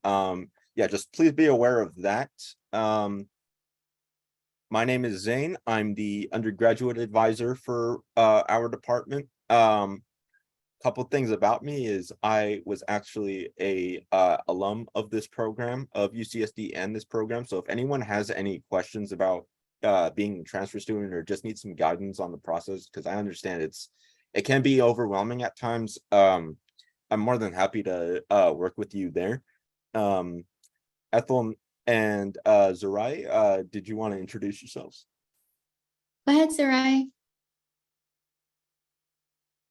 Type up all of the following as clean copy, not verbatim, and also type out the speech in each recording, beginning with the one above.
yeah, just please be aware of that. My name is Zane. I'm the undergraduate advisor for our department. Couple things about me is I was actually a alum of this program, of UCSD and this program. So if anyone has any questions about being a transfer student or just needs some guidance on the process, because I understand it can be overwhelming at times, I'm more than happy to work with you there. Ethel and Zerai, did you want to introduce yourselves? Go ahead, Sarai.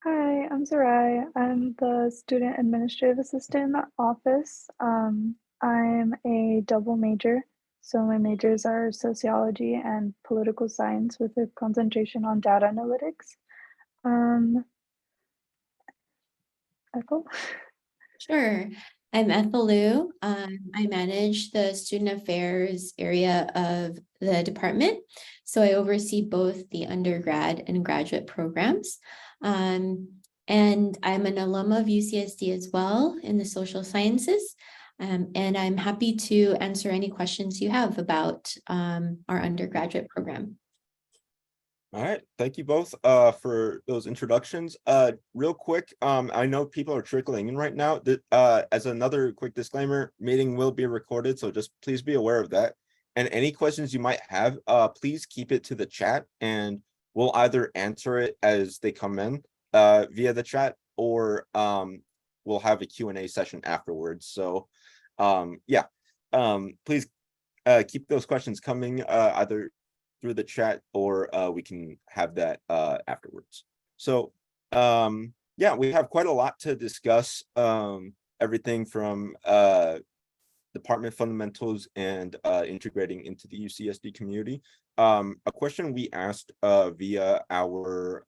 Hi, I'm Sarai. I'm the student administrative assistant in the office. I'm a double major, so my majors are sociology and political science with a concentration on data analytics. Ethel? Sure. I'm Ethel Liu. I manage the student affairs area of the department. So I oversee both the undergrad and graduate programs. And I'm an alum of UCSD as well in the social sciences. And I'm happy to answer any questions you have about our undergraduate program. All right, thank you both for those introductions. Real quick, I know people are trickling in right now. As another quick disclaimer, meeting will be recorded, so just please be aware of that. And any questions you might have, please keep it to the chat, and we'll either answer it as they come in via the chat, or we'll have a Q&A session afterwards. So yeah, please keep those questions coming either through the chat, or we can have that afterwards. So yeah, we have quite a lot to discuss, everything from department fundamentals and integrating into the UCSD community. A question we asked via our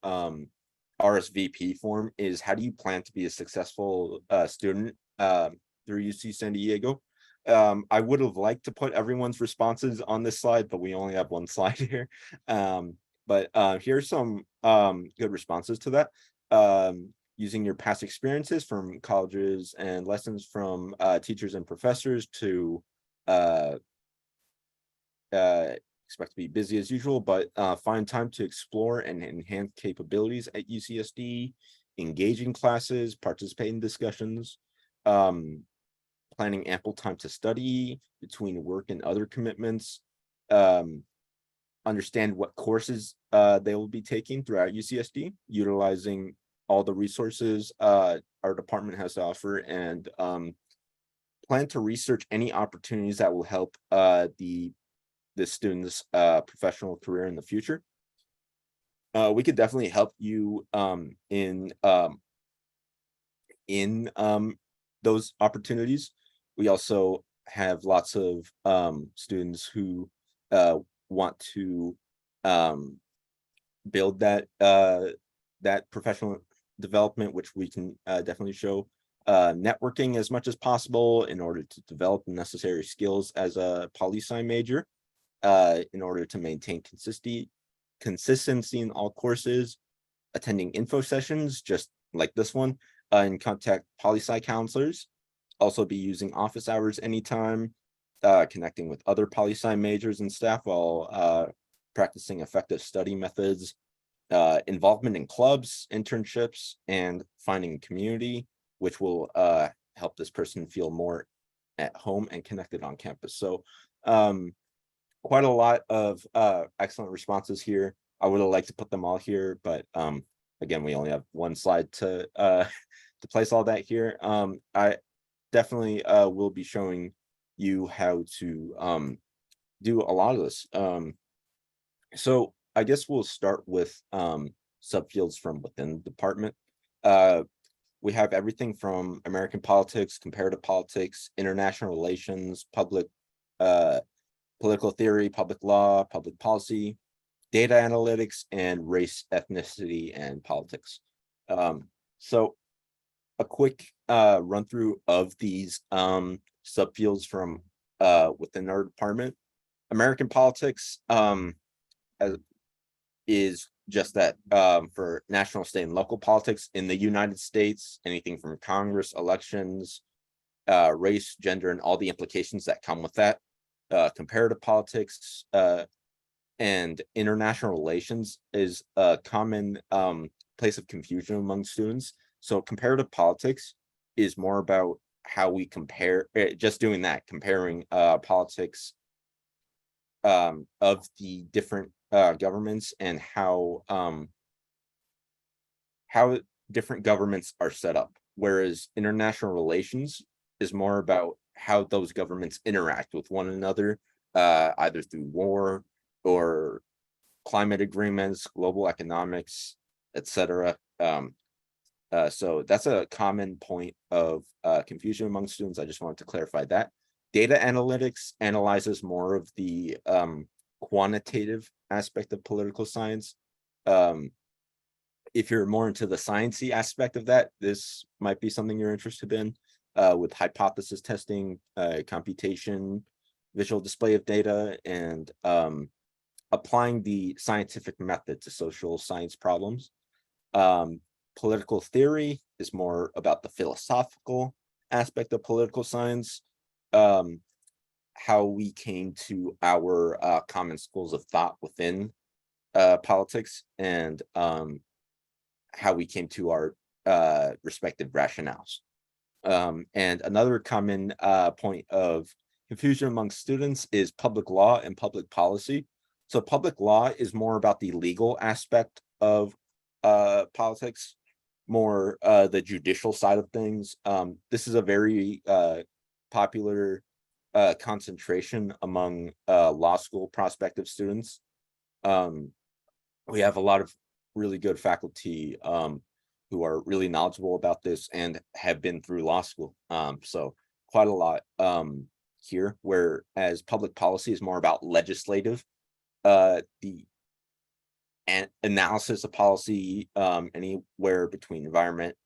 RSVP form is, how do you plan to be a successful student through UC San Diego? I would have liked to put everyone's responses on this slide, but we only have one slide here. But here's some good responses to that. Using your past experiences from colleges and lessons from teachers and professors to expect to be busy as usual, but find time to explore and enhance capabilities at UCSD, engage in classes, participate in discussions, planning ample time to study between work and other commitments, understand what courses they will be taking throughout UCSD, utilizing all the resources our department has to offer, and plan to research any opportunities that will help the student's professional career in the future. We could definitely help you in those opportunities. We also have lots of students who want to build that professional development, which we can definitely show. Networking as much as possible in order to develop the necessary skills as a poli-sci major, in order to maintain consistency in all courses. Attending info sessions just like this one, and contact poli-sci counselors. Also be using office hours anytime, connecting with other poli-sci majors and staff while practicing effective study methods, involvement in clubs, internships, and finding community, which will help this person feel more at home and connected on campus. So quite a lot of excellent responses here. I would have liked to put them all here, but again, we only have one slide to place all that here. I definitely will be showing you how to do a lot of this. So I guess we'll start with subfields from within the department. We have everything from American politics, comparative politics, international relations, political theory, public law, public policy, data analytics, and race, ethnicity, and politics. So a quick run through of these subfields from within our department. American politics is just that, for national, state, and local politics in the United States, anything from Congress, elections, race, gender, and all the implications that come with that. Comparative politics and international relations is a common place of confusion among students. So comparative politics is more about how we compare, just doing that, comparing politics of the different governments and how different governments are set up. Whereas international relations is more about how those governments interact with one another, either through war or climate agreements, global economics, etc. So that's a common point of confusion among students. I just wanted to clarify that. Data analytics analyzes more of the quantitative aspect of political science. If you're more into the sciencey aspect of that, this might be something you're interested in, with hypothesis testing, computation, visual display of data, and applying the scientific method to social science problems. Political theory is more about the philosophical aspect of political science, how we came to our common schools of thought within politics, and how we came to our respective rationales. And another common point of confusion among students is public law and public policy. So public law is more about the legal aspect of politics, more the judicial side of things. This is a very popular concentration among law school prospective students. We have a lot of really good faculty who are really knowledgeable about this and have been through law school. So quite a lot here, whereas public policy is more about legislative, the analysis of policy, anywhere between environment,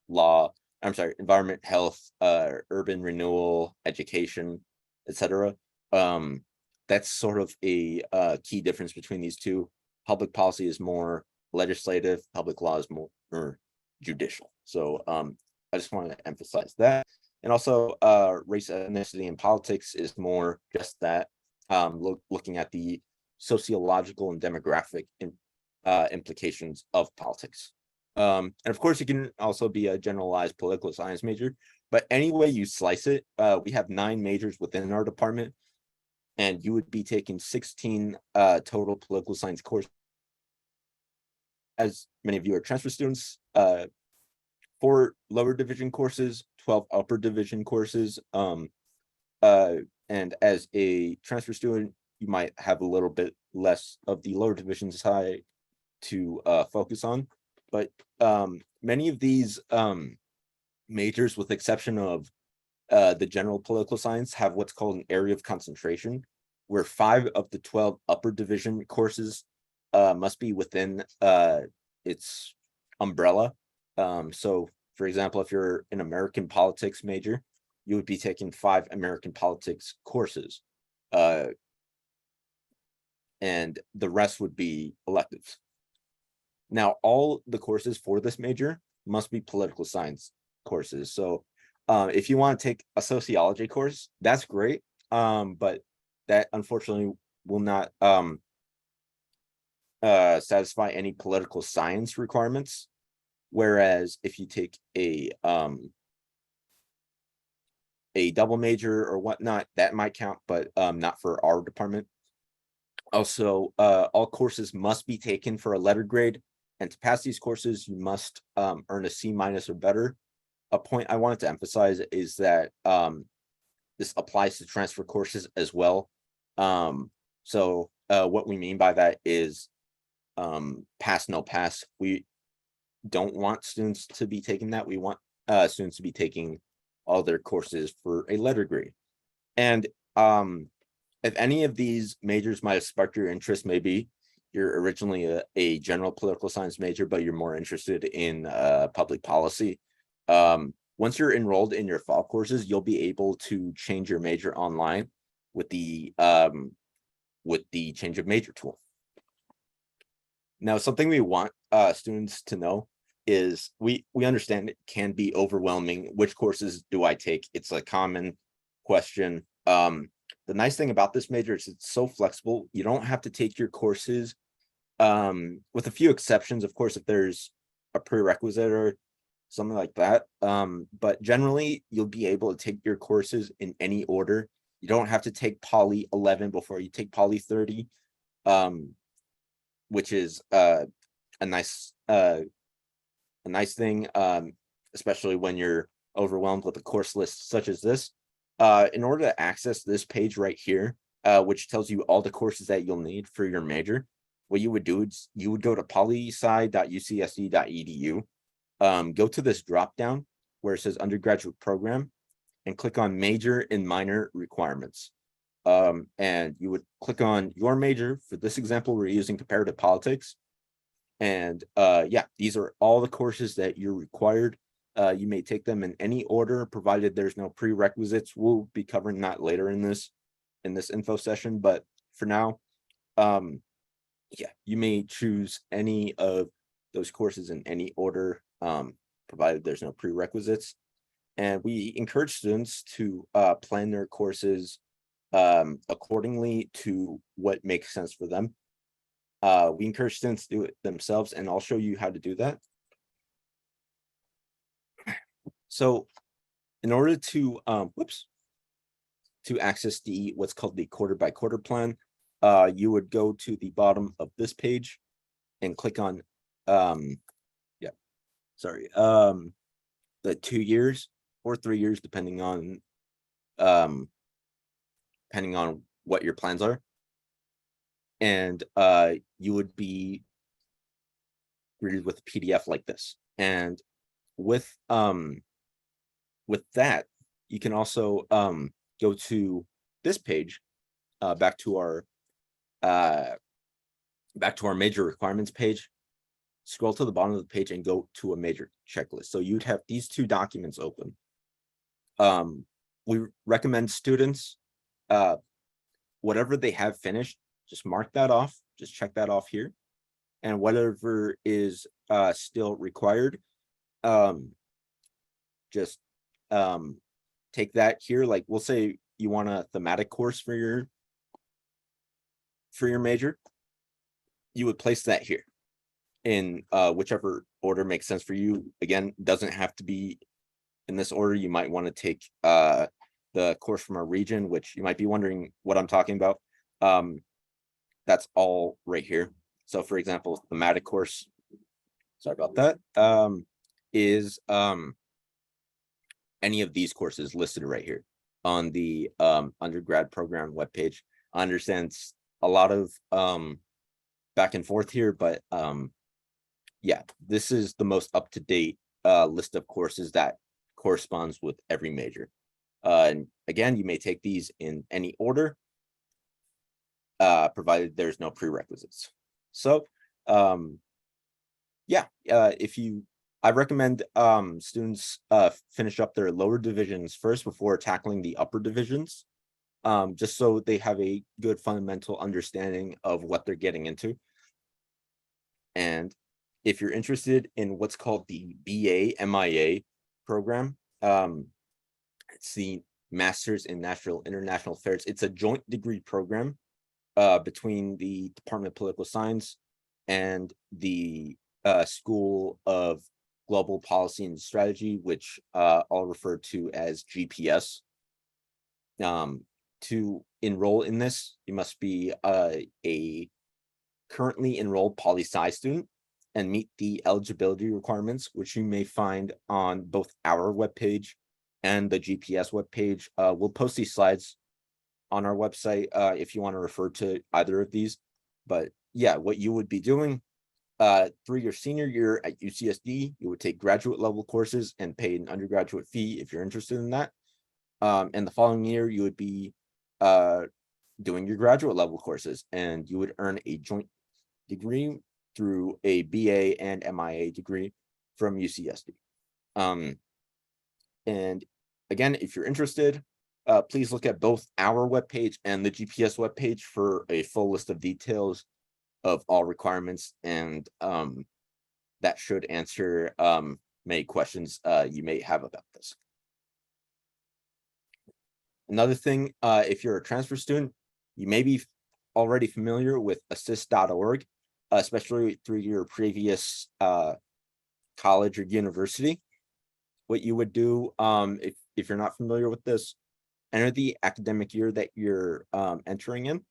health, urban renewal, education, etc. That's sort of a key difference between these two. Public policy is more legislative, public law is more judicial. So I just wanted to emphasize that. And also race, ethnicity, and politics is more just that, looking at the sociological and demographic implications of politics. And of course, you can also be a generalized political science major, but any way you slice it, we have 9 majors within our department, and you would be taking 16 total political science courses. As many of you are transfer students, 4 lower division courses, 12 upper division courses. And as a transfer student, you might have a little bit less of the lower division side to focus on. But many of these majors, with exception of the general political science, have what's called an area of concentration, where 5 of the 12 upper division courses must be within its umbrella. So, for example, if you're an American politics major, you would be taking 5 American politics courses, and the rest would be electives. Now, all the courses for this major must be political science courses. So if you want to take a sociology course, that's great, but that unfortunately will not satisfy any political science requirements. Whereas if you take a double major or whatnot, that might count, but not for our department. Also, all courses must be taken for a letter grade, and to pass these courses, you must earn a C- or better. A point I wanted to emphasize is that this applies to transfer courses as well. So what we mean by that is pass, no pass. We don't want students to be taking that. We want students to be taking all their courses for a letter grade. And if any of these majors might have sparked your interest, maybe you're originally a general political science major, but you're more interested in public policy. Once you're enrolled in your fall courses, you'll be able to change your major online with the change of major tool. Now, something we want students to know is we understand it can be overwhelming. Which courses do I take? It's a common question. The nice thing about this major is it's so flexible. You don't have to take your courses, with a few exceptions, of course, if there's a prerequisite or something like that. But generally, you'll be able to take your courses in any order. You don't have to take Poly 11 before you take Poly 30, which is a nice thing, especially when you're overwhelmed with a course list such as this. In order to access this page right here, which tells you all the courses that you'll need for your major, what you would do is you would go to polysci.ucsd.edu, go to this drop down where it says undergraduate program, and click on major and minor requirements. And you would click on your major. For this example, we're using comparative politics. And yeah, these are all the courses that you're required. You may take them in any order, provided there's no prerequisites. We'll be covering that later in this info session, but for now, yeah, you may choose any of those courses in any order, provided there's no prerequisites. And we encourage students to plan their courses accordingly to what makes sense for them. We encourage students to do it themselves, and I'll show you how to do that. So in order to to access what's called the quarter by quarter plan, you would go to the bottom of this page and click on the 2 years or 3 years, depending on what your plans are. And you would be greeted with a PDF like this. And with that, you can also go to this page, back to our major requirements page. Scroll to the bottom of the page and go to a major checklist. So you'd have these two documents open. We recommend students, whatever they have finished, just mark that off, just check that off here. And whatever is still required, just take that here. Like, we'll say you want a thematic course for your major, you would place that here in whichever order makes sense for you. Again, doesn't have to be in this order. You might want to take the course from our region, which you might be wondering what I'm talking about. That's all right here. So for example, thematic course, sorry about that, is any of these courses listed right here on the undergrad program webpage. I understand it's a lot of back and forth here, but yeah, this is the most up-to-date list of courses that corresponds with every major. And again, you may take these in any order, provided there's no prerequisites. So yeah, I recommend students finish up their lower divisions first before tackling the upper divisions, just so they have a good fundamental understanding of what they're getting into. And if you're interested in what's called the BA-MIA program, it's the Masters in International Affairs. It's a joint degree program between the Department of Political Science and the School of Global Policy and Strategy, which I'll refer to as GPS. To enroll in this, you must be a currently enrolled poli-sci student and meet the eligibility requirements, which you may find on both our webpage and the GPS webpage. We'll post these slides on our website if you want to refer to either of these. But yeah, what you would be doing through your senior year at UCSD, you would take graduate level courses and pay an undergraduate fee if you're interested in that. And the following year, you would be doing your graduate level courses, and you would earn a joint degree through a BA and MIA degree from UCSD. And again, if you're interested, please look at both our webpage and the GPS webpage for a full list of details of all requirements, and that should answer many questions you may have about this. Another thing, if you're a transfer student, you may be already familiar with assist.org, especially through your previous college or university. What you would do, if you're not familiar with this, enter the academic year that you're entering in,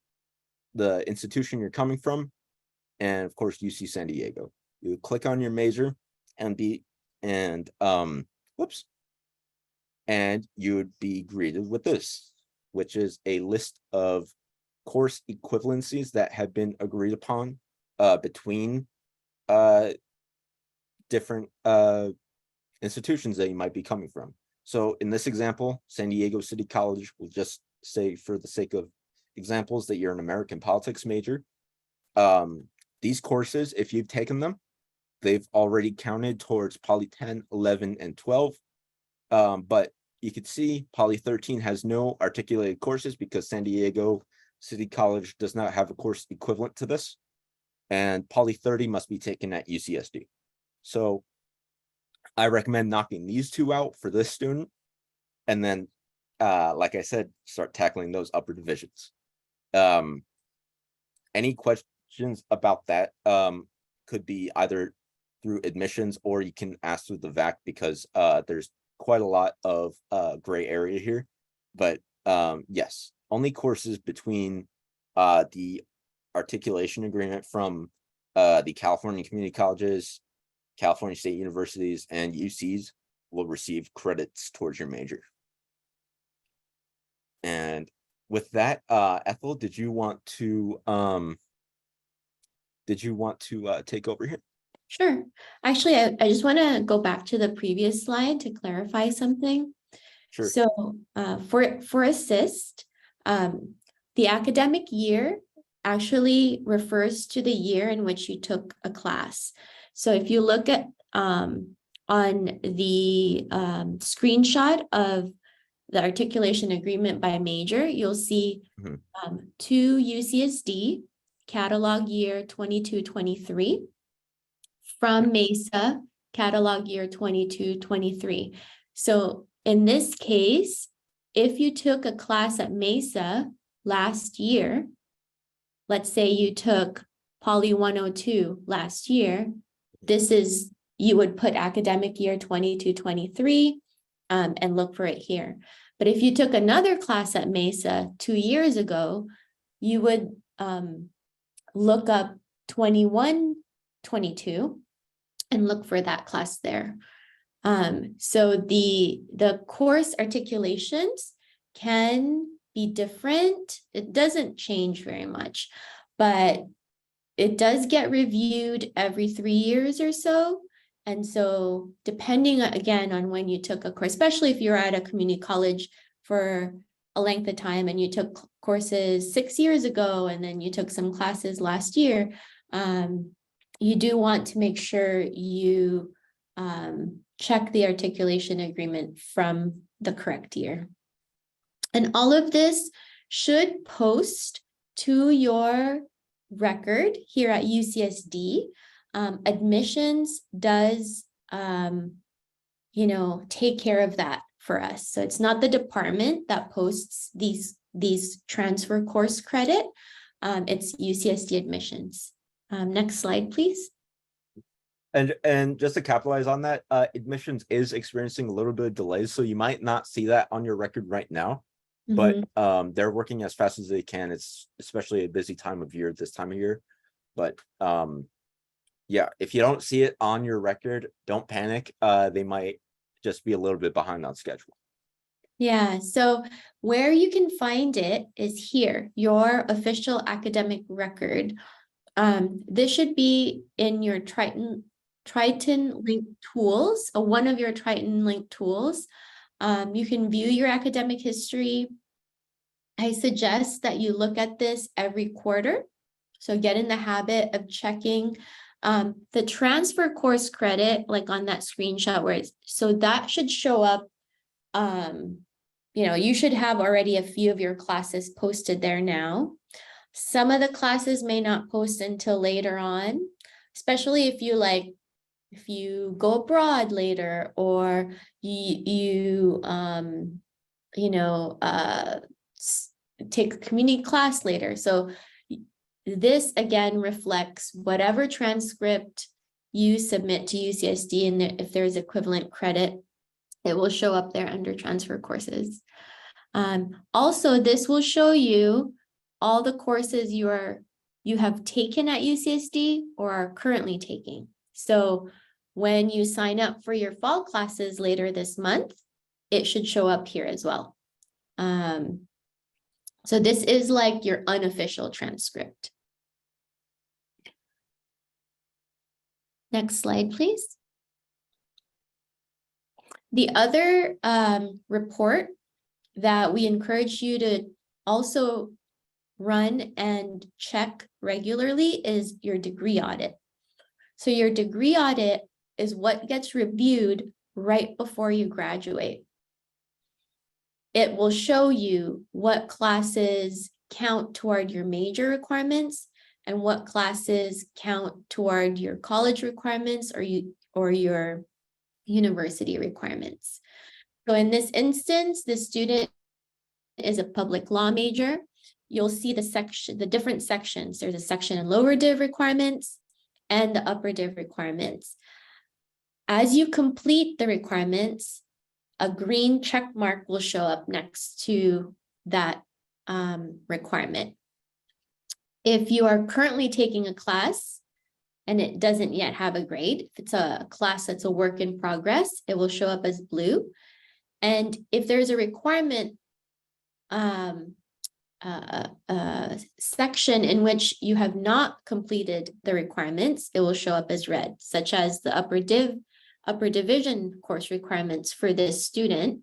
the institution you're coming from, and of course UC San Diego. You click on your major and whoops, and you would be greeted with this, which is a list of course equivalencies that have been agreed upon between different institutions that you might be coming from. So in this example, San Diego City College will just say, for the sake of examples, that you're an American politics major. These courses, if you've taken them, they've already counted towards Poly 10, 11, and 12. But you could see Poly 13 has no articulated courses because San Diego City College does not have a course equivalent to this. And Poly 30 must be taken at UCSD. So I recommend knocking these two out for this student. And then, like I said, start tackling those upper divisions. Any questions about that could be either through admissions, or you can ask through the VAC, because there's quite a lot of gray area here. But yes, only courses between the articulation agreement from the California community colleges, California state universities, and UCs will receive credits towards your major. And with that, Ethel, did you want to take over here? Sure. Actually, I just want to go back to the previous slide to clarify something. Sure. So for assist, the academic year actually refers to the year in which you took a class. So if you look at on the screenshot of the articulation agreement by major, you'll see two UCSD catalog year 22-23 from Mesa catalog year 22-23. So in this case, if you took a class at Mesa last year, let's say you took Poly 102 last year, you would put academic year 22-23 and look for it here. But if you took another class at Mesa 2 years ago, you would look up 21-22 and look for that class there. So the course articulations can be different. It doesn't change very much, but it does get reviewed every 3 years or so. And so depending again on when you took a course, especially if you're at a community college for a length of time and you took courses 6 years ago and then you took some classes last year, you do want to make sure you check the articulation agreement from the correct year. And all of this should post to your record here at UCSD. Admissions does, take care of that for us. So it's not the department that posts these transfer course credit. It's UCSD admissions. Next slide, please. And just to capitalize on that, admissions is experiencing a little bit of delays, so you might not see that on your record right now. But they're working as fast as they can. It's especially a busy time of year this time of year. But yeah, if you don't see it on your record, don't panic. They might just be a little bit behind on schedule. Yeah, so where you can find it is here, your official academic record. This should be in your Triton link tools, one of your Triton link tools. You can view your academic history. I suggest that you look at this every quarter. So get in the habit of checking the transfer course credit, like on that screenshot so that should show up. You should have already a few of your classes posted there now. Some of the classes may not post until later on, especially if you go abroad later, or you take a community class later. So this again reflects whatever transcript you submit to UCSD, and if there's equivalent credit, it will show up there under transfer courses. Also, this will show you all the courses you have taken at UCSD or are currently taking. So when you sign up for your fall classes later this month, it should show up here as well. So this is like your unofficial transcript. Next slide, please. The other report that we encourage you to also run and check regularly is your degree audit. So your degree audit is what gets reviewed right before you graduate. It will show you what classes count toward your major requirements and what classes count toward your college requirements or your university requirements. So in this instance, the student is a public law major. You'll see the different sections. There's a section in lower div requirements and the upper div requirements. As you complete the requirements, a green check mark will show up next to that requirement. If you are currently taking a class and it doesn't yet have a grade, if it's a class that's a work in progress, it will show up as blue. And if there's a requirement section in which you have not completed the requirements, it will show up as red, such as the upper division course requirements for this student,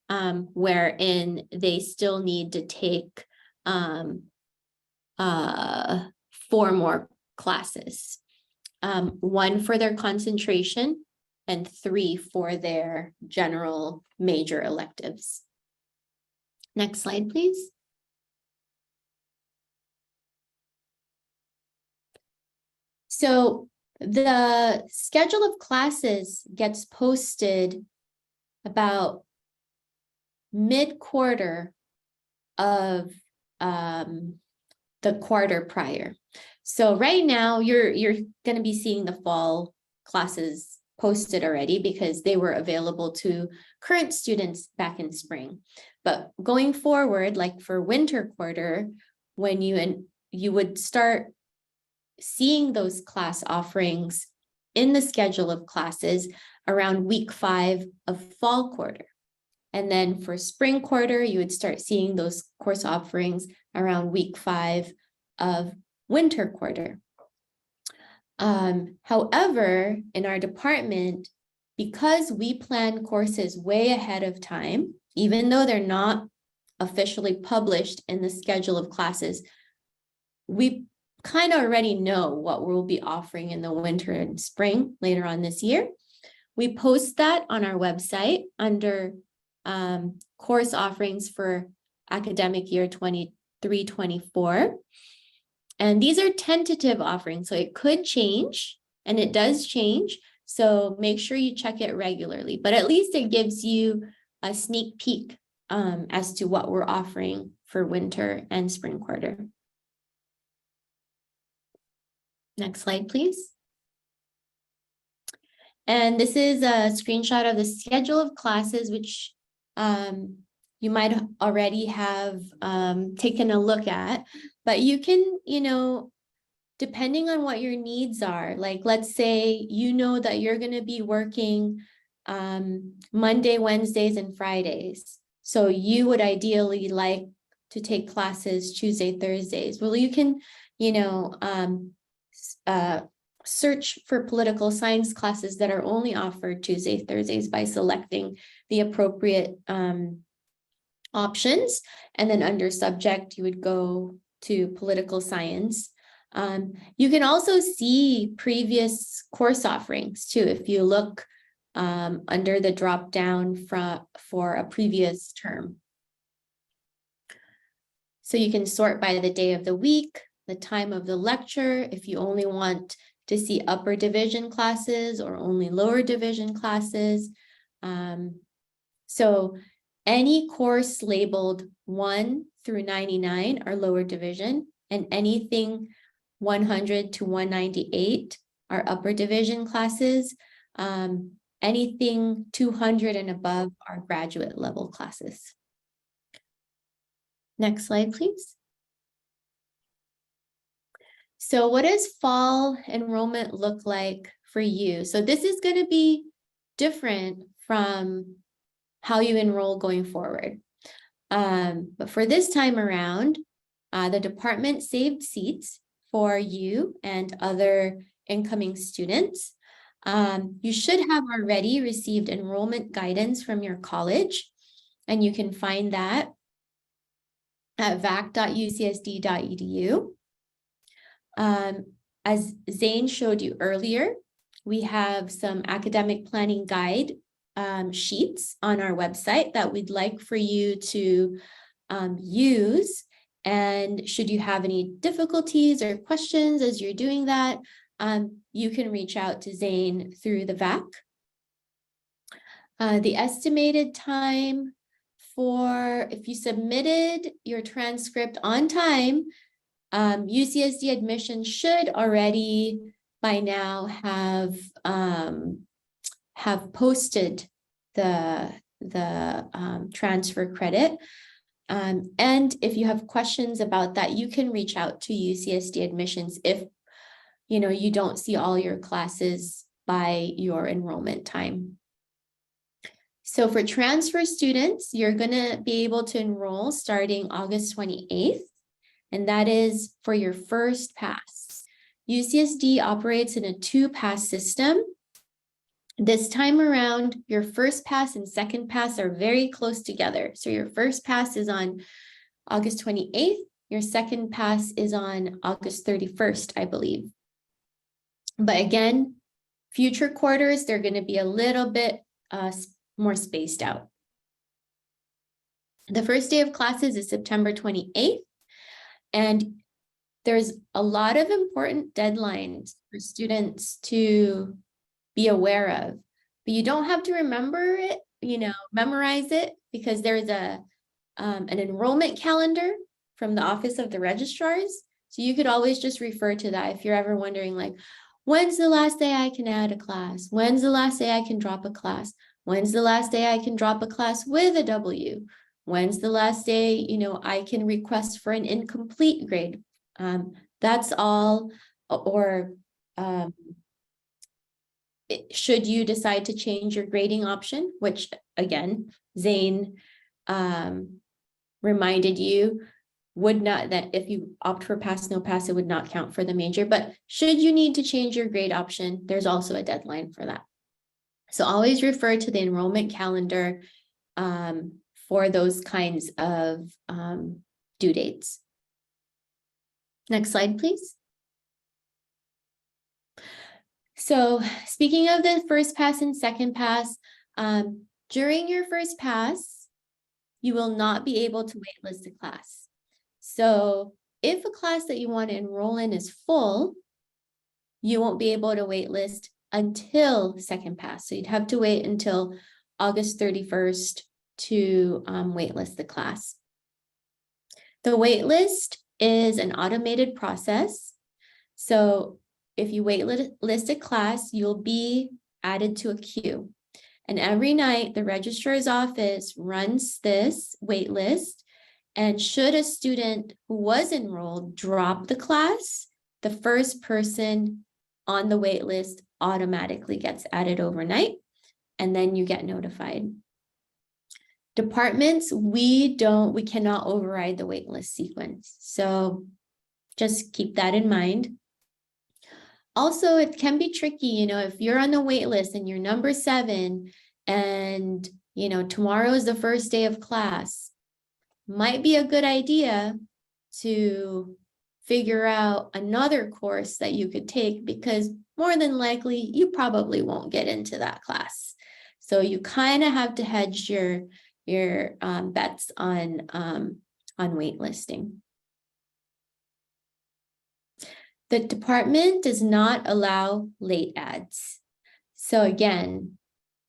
wherein they still need to take 4 more classes, 1 for their concentration and 3 for their general major electives. Next slide, please. So the schedule of classes gets posted about mid-quarter of the quarter prior. So right now you're going to be seeing the fall classes posted already because they were available to current students back in spring. But going forward, like for winter quarter, when you would start seeing those class offerings in the schedule of classes around week 5 of fall quarter. And then for spring quarter, you would start seeing those course offerings around week 5 of winter quarter. However, in our department, because we plan courses way ahead of time, even though they're not officially published in the schedule of classes, we kind of already know what we'll be offering in the winter and spring later on this year. We post that on our website under course offerings for academic year 23-24. And these are tentative offerings, so it could change, and it does change. So make sure you check it regularly, but at least it gives you a sneak peek as to what we're offering for winter and spring quarter. Next slide, please. And this is a screenshot of the schedule of classes, which you might already have taken a look at, but you can, depending on what your needs are, like let's say that you're going to be working Monday, Wednesdays, and Fridays. So you would ideally like to take classes Tuesday, Thursdays. Well, you can, search for political science classes that are only offered Tuesday, Thursdays by selecting the appropriate options. And then under subject, you would go to political science. You can also see previous course offerings too, if you look under the drop down for a previous term. So you can sort by the day of the week, the time of the lecture, if you only want to see upper division classes or only lower division classes. So Any course labeled 1 through 99 are lower division, and anything 100 to 198 are upper division classes. Anything 200 and above are graduate level classes. Next slide, please. So what does fall enrollment look like for you? So this is going to be different from how you enroll going forward. But for this time around, the department saved seats for you and other incoming students. You should have already received enrollment guidance from your college, and you can find that at vac.ucsd.edu. As Zane showed you earlier, we have some academic planning guide sheets on our website that we'd like for you to use. And should you have any difficulties or questions as you're doing that, you can reach out to Zane through the VAC. The estimated time for if you submitted your transcript on time, UCSD admissions should already by now have posted the transfer credit. And if you have questions about that, you can reach out to UCSD admissions if you don't see all your classes by your enrollment time. So for transfer students, you're going to be able to enroll starting August 28th, and that is for your first pass. UCSD operates in a 2-pass system. This time around, your first pass and second pass are very close together. So your first pass is on August 28th. Your second pass is on August 31st, I believe. But again, future quarters, they're going to be a little bit more spaced out. The first day of classes is September 28th. And there's a lot of important deadlines for students to be aware of, but you don't have to remember it, memorize it, because there's an enrollment calendar from the Office of the Registrars. So you could always just refer to that if you're ever wondering, like, when's the last day I can add a class? When's the last day I can drop a class? When's the last day I can drop a class with a W? When's the last day, I can request for an incomplete grade? That's all, or should you decide to change your grading option, which again, Zane reminded you would not, that if you opt for pass, no pass, it would not count for the major. But should you need to change your grade option, there's also a deadline for that. So always refer to the enrollment calendar for those kinds of due dates. Next slide, please. So speaking of the first pass and second pass, during your first pass, you will not be able to waitlist a class. So if a class that you want to enroll in is full, you won't be able to waitlist until second pass. So you'd have to wait until August 31st to waitlist the class. The waitlist is an automated process. So if you waitlist a class, you'll be added to a queue. And every night, the registrar's office runs this waitlist. And should a student who was enrolled drop the class, the first person on the waitlist automatically gets added overnight, and then you get notified. Departments, we cannot override the waitlist sequence. So just keep that in mind. Also, it can be tricky, if you're on the wait list and you're number 7 and, tomorrow is the first day of class, might be a good idea to figure out another course that you could take, because more than likely you probably won't get into that class. So you kind of have to hedge your bets on waitlisting. The department does not allow late adds. So again,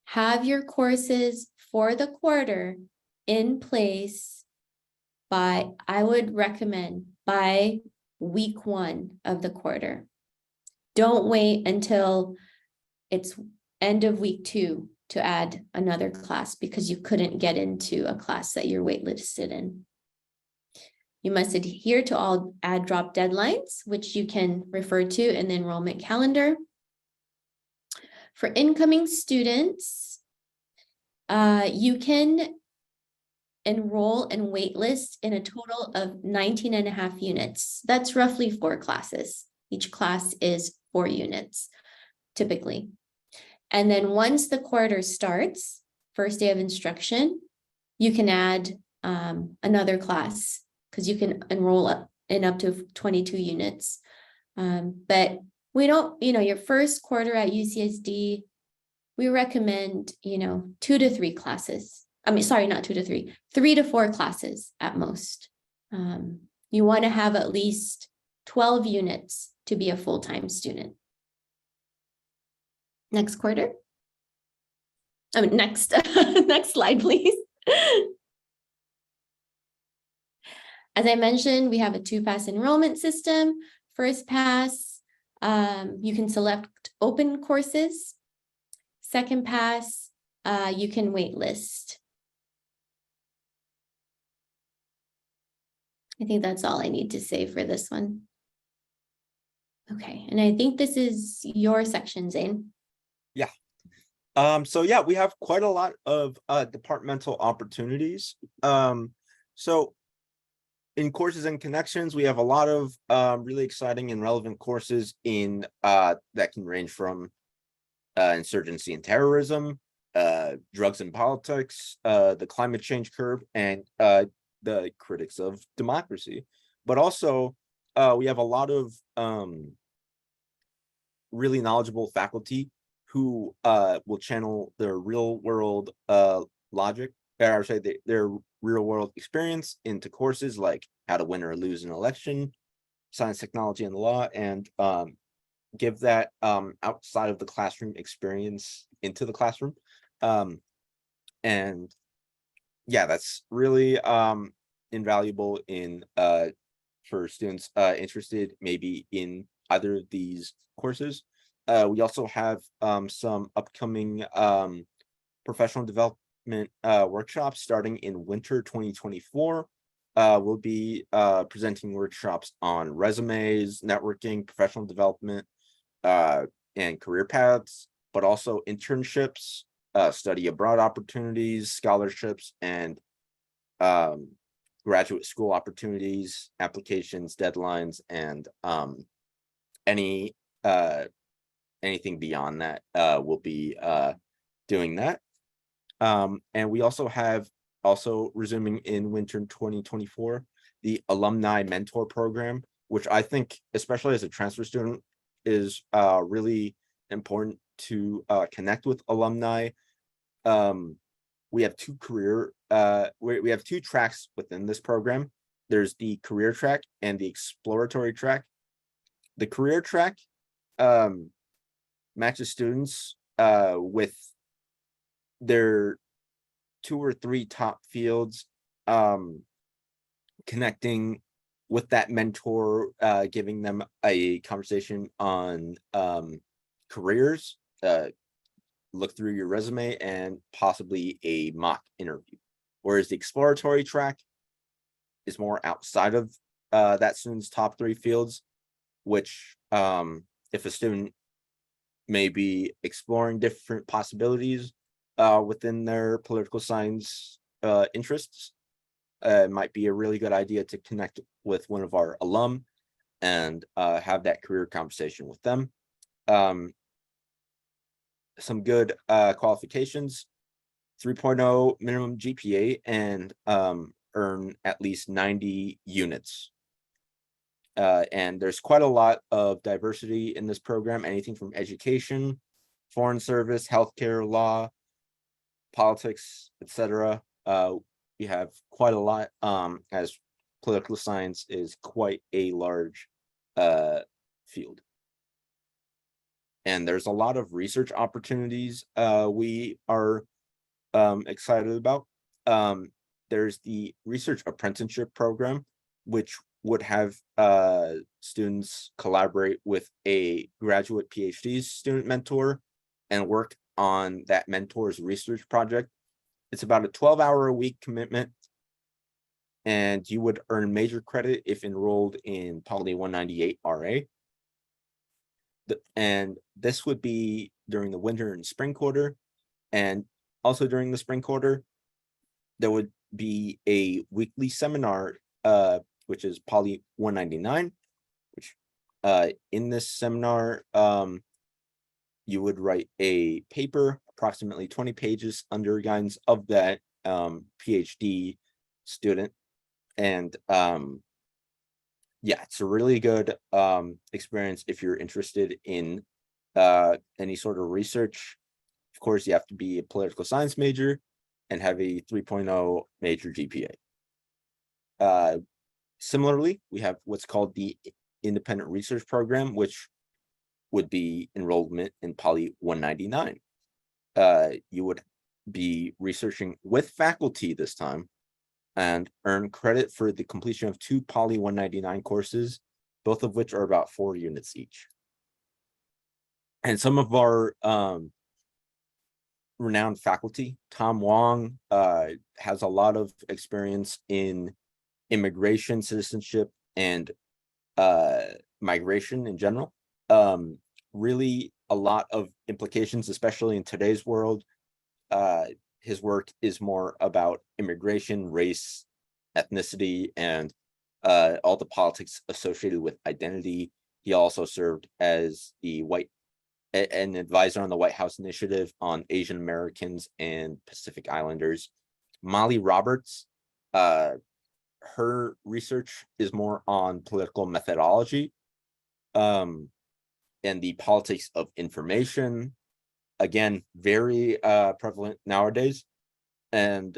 have your courses for the quarter in place by, I would recommend by week 1 of the quarter. Don't wait until it's end of week 2 to add another class because you couldn't get into a class that you're waitlisted in. You must adhere to all add drop deadlines, which you can refer to in the enrollment calendar. For incoming students, you can enroll and waitlist in a total of 19.5 units. That's roughly 4 classes. Each class is 4 units, typically. And then once the quarter starts, first day of instruction, you can add another class because you can enroll in up to 22 units. But we don't, your first quarter at UCSD, we recommend, 2 to 3 classes. I mean, sorry, not 2 to 3, 3 to 4 classes at most. You want to have at least 12 units to be a full-time student. Next quarter. I mean, next slide, please. As I mentioned, we have a 2-pass enrollment system. First pass, you can select open courses. Second pass, you can wait list. I think that's all I need to say for this one. Okay, and I think this is your section, Zane. Yeah. So yeah, we have quite a lot of departmental opportunities. So in courses and connections, we have a lot of really exciting and relevant courses in that can range from insurgency and terrorism, drugs and politics, the climate change curve, and the critics of democracy. But also, we have a lot of really knowledgeable faculty who will channel their real world logic, or say their real world experience into courses like how to win or lose an election, science, technology, and the law, and give that outside of the classroom experience into the classroom. And yeah, that's really invaluable in for students interested maybe in either of these courses. We also have some upcoming professional development workshops starting in winter 2024. We'll be presenting workshops on resumes, networking, professional development, and career paths, but also internships, study abroad opportunities, scholarships, and graduate school opportunities, applications, deadlines, and anything beyond that. We'll be doing that. And we also have resuming in winter 2024, the alumni mentor program, which I think, especially as a transfer student, is really important to connect with alumni. We have two we have 2 tracks within this program. There's the career track and the exploratory track. The career track matches students with their 2 or 3 top fields, connecting with that mentor, giving them a conversation on careers, look through your resume, and possibly a mock interview. Whereas the exploratory track is more outside of that student's top 3 fields, which if a student may be exploring different possibilities within their political science interests, it might be a really good idea to connect with one of our alum and have that career conversation with them. Some good qualifications: 3.0 minimum GPA and earn at least 90 units. And there's quite a lot of diversity in this program, anything from education, foreign service, healthcare, law, politics, etc. We have quite a lot, as political science is quite a large field. And there's a lot of research opportunities we are excited about. there's the research apprenticeship program, which would have students collaborate with a graduate PhD student mentor and work on that mentor's research project. It's about a 12-hour-a-week commitment, and you would earn major credit if enrolled in Poly 198 RA. And this would be during the winter and spring quarter. And also during the spring quarter, there would be a weekly seminar, which is Poly 199, which in this seminar, you would write a paper, approximately 20 pages under guidance of that PhD student. And yeah, it's a really good experience if you're interested in any sort of research. Of course, you have to be a political science major and have a 3.0 major GPA. Similarly, we have what's called the independent research program, which would be enrollment in Poly 199. You would be researching with faculty this time and earn credit for the completion of 2 Poly 199 courses, both of which are about 4 units each. And some of our renowned faculty, Tom Wong, has a lot of experience in immigration, citizenship, and migration in general. Really a lot of implications, especially in today's world. His work is more about immigration, race, ethnicity, and all the politics associated with identity. He also served as an advisor on the White House Initiative on Asian Americans and Pacific Islanders. Molly Roberts, her research is more on political methodology and the politics of information. Again, very prevalent nowadays, and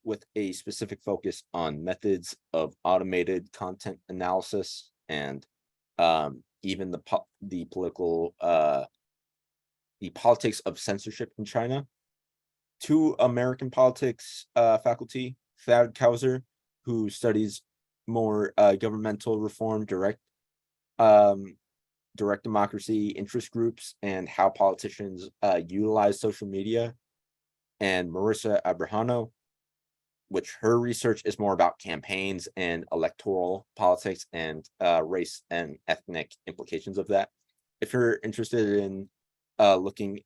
with a specific focus on methods of automated content analysis and even the politics of censorship in China. To American politics faculty, Thad Kauser, who studies more governmental reform, direct democracy, interest groups, and how politicians utilize social media, and Marissa Abrahano, which her research is more about campaigns and electoral politics and race and ethnic implications of that. If you're interested in looking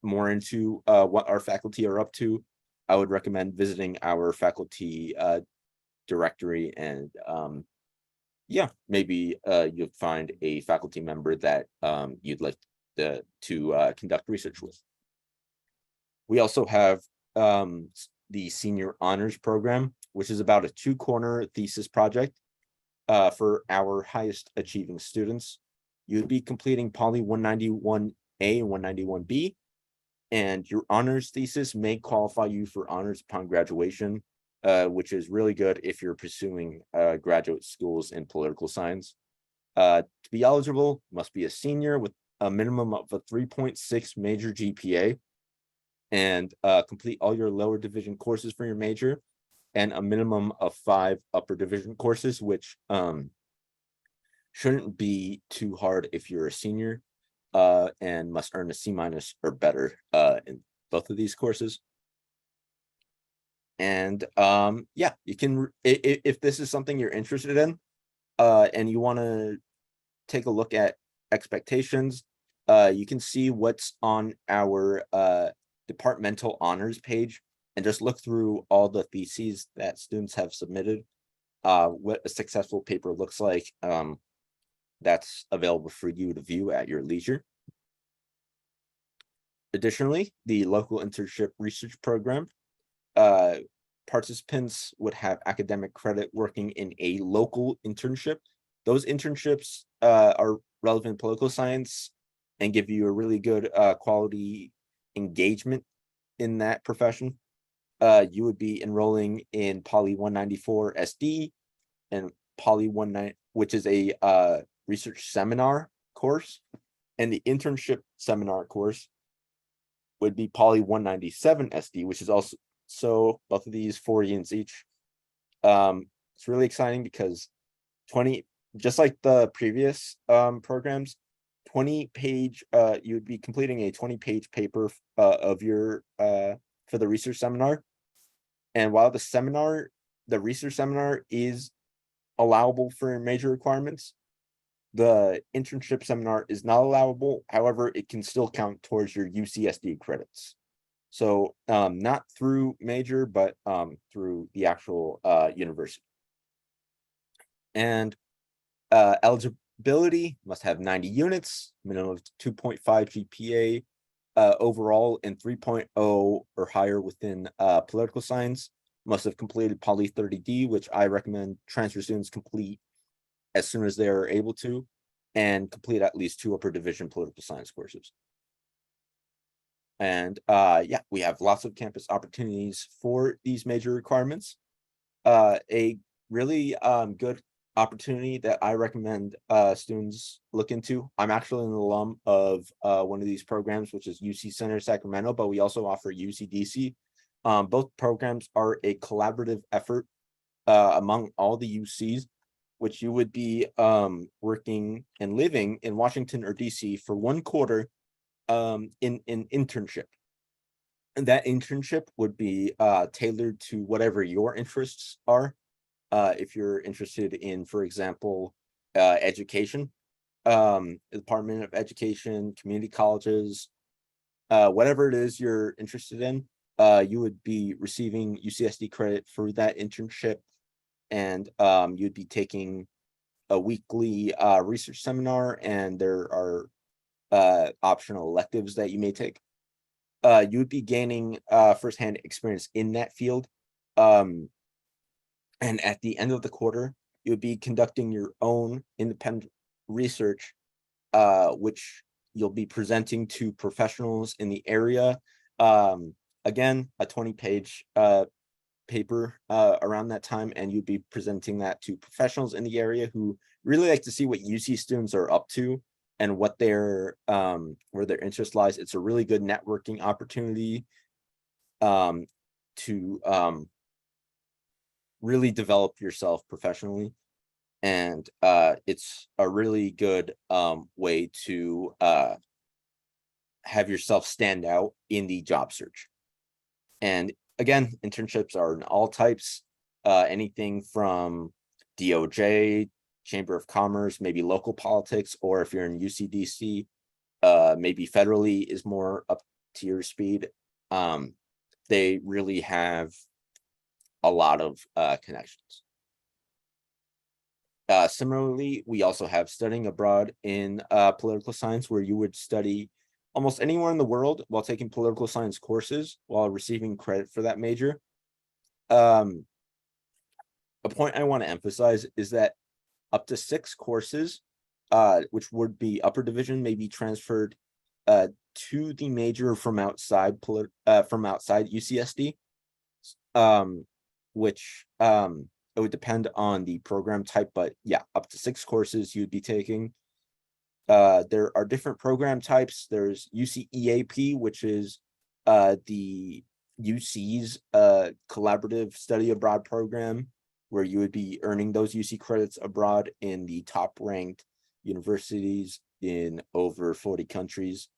more into what our faculty are up to, I would recommend visiting our faculty directory, and yeah, maybe you'll find a faculty member that you'd like to conduct research with. We also have the Senior Honors Program, which is about a 2-corner thesis project for our highest achieving students. You'd be completing Poly 191A and 191B, and your honors thesis may qualify you for honors upon graduation, which is really good if you're pursuing graduate schools in political science. To be eligible, must be a senior with a minimum of a 3.6 major GPA, and complete all your lower division courses for your major, and a minimum of 5 upper division courses, which shouldn't be too hard if you're a senior, and must earn a C- or better in both of these courses. And yeah, you can, if this is something you're interested in, and you want to take a look at expectations, you can see what's on our departmental honors page and just look through all the theses that students have submitted, what a successful paper looks like. That's available for you to view at your leisure. Additionally, the local internship research program, participants would have academic credit working in a local internship. Those internships are relevant political science and give you a really good quality engagement in that profession. You would be enrolling in Poly 194 SD and Poly 19, which is a research seminar course, and the internship seminar course would be Poly 197 SD, which is also So both of these 4 units each. It's really exciting because 20, just like the previous programs, 20-page, you would be completing a 20-page paper of your for the research seminar. And while the research seminar is allowable for major requirements, the internship seminar is not allowable. However, it can still count towards your UCSD credits. So not through major, but through the actual university. And eligibility must have 90 units, minimum of 2.5 GPA overall, and 3.0 or higher within political science. Must have completed Poly 30D, which I recommend transfer students complete as soon as they are able to, and complete at least 2 upper division political science courses. And yeah, we have lots of campus opportunities for these major requirements. A really good opportunity that I recommend students look into. I'm actually an alum of one of these programs, which is UC Center Sacramento, but we also offer UCDC. Both programs are a collaborative effort among all the UCs, which you would be working and living in Washington or DC for 1 quarter in an internship. And that internship would be tailored to whatever your interests are. If you're interested in, for example, education, the Department of Education, community colleges, whatever it is you're interested in, you would be receiving UCSD credit for that internship, and you'd be taking a weekly research seminar, and there are optional electives that you may take. You would be gaining firsthand experience in that field. And at the end of the quarter, you would be conducting your own independent research, which you'll be presenting to professionals in the area. Again, a 20-page paper around that time, and you'd be presenting that to professionals in the area who really like to see what UC students are up to and what their where their interest lies. It's a really good networking opportunity to really develop yourself professionally, and it's a really good way to have yourself stand out in the job search. And again, internships are in all types, anything from DOJ, Chamber of Commerce, maybe local politics, or if you're in UCDC, maybe federally is more up to your speed. They really have a lot of connections. Similarly, we also have studying abroad in political science, where you would study almost anywhere in the world while taking political science courses while receiving credit for that major. A point I want to emphasize is that up to 6 courses, which would be upper division, may be transferred to the major from outside UCSD, which it would depend on the program type, but yeah, up to 6 courses you'd be taking. There are different program types. There's UCEAP, which is the UC's collaborative study abroad program, where you would be earning those UC credits abroad in the top ranked universities in over 40 countries.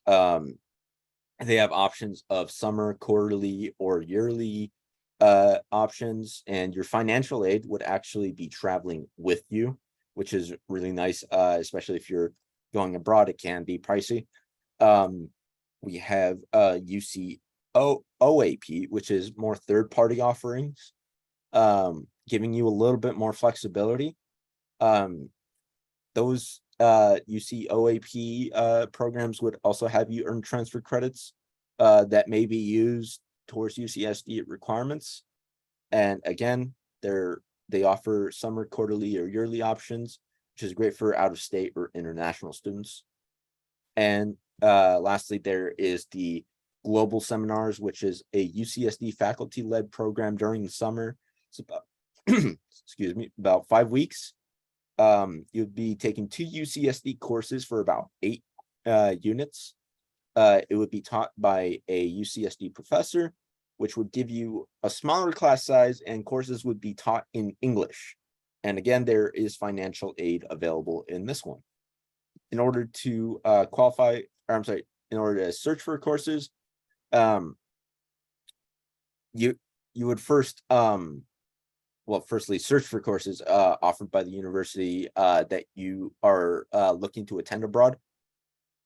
They have options of summer, quarterly, or yearly options, and your financial aid would actually be traveling with you, which is really nice, especially if you're going abroad. It can be pricey. We have UC OAP, which is more third-party offerings, giving you a little bit more flexibility. Those UC OAP programs would also have you earn transfer credits that may be used towards UCSD requirements. And again, they offer summer, quarterly, or yearly options, which is great for out-of-state or international students. And lastly, there is the Global Seminars, which is a UCSD faculty-led program during the summer. It's about, excuse me, about 5 weeks. You'd be taking 2 UCSD courses for about 8 units. It would be taught by a UCSD professor, which would give you a smaller class size and courses would be taught in English. And again, there is financial aid available in this one. In order to qualify, or I'm sorry, in order to search for courses, you would first well, firstly, search for courses offered by the university that you are looking to attend abroad.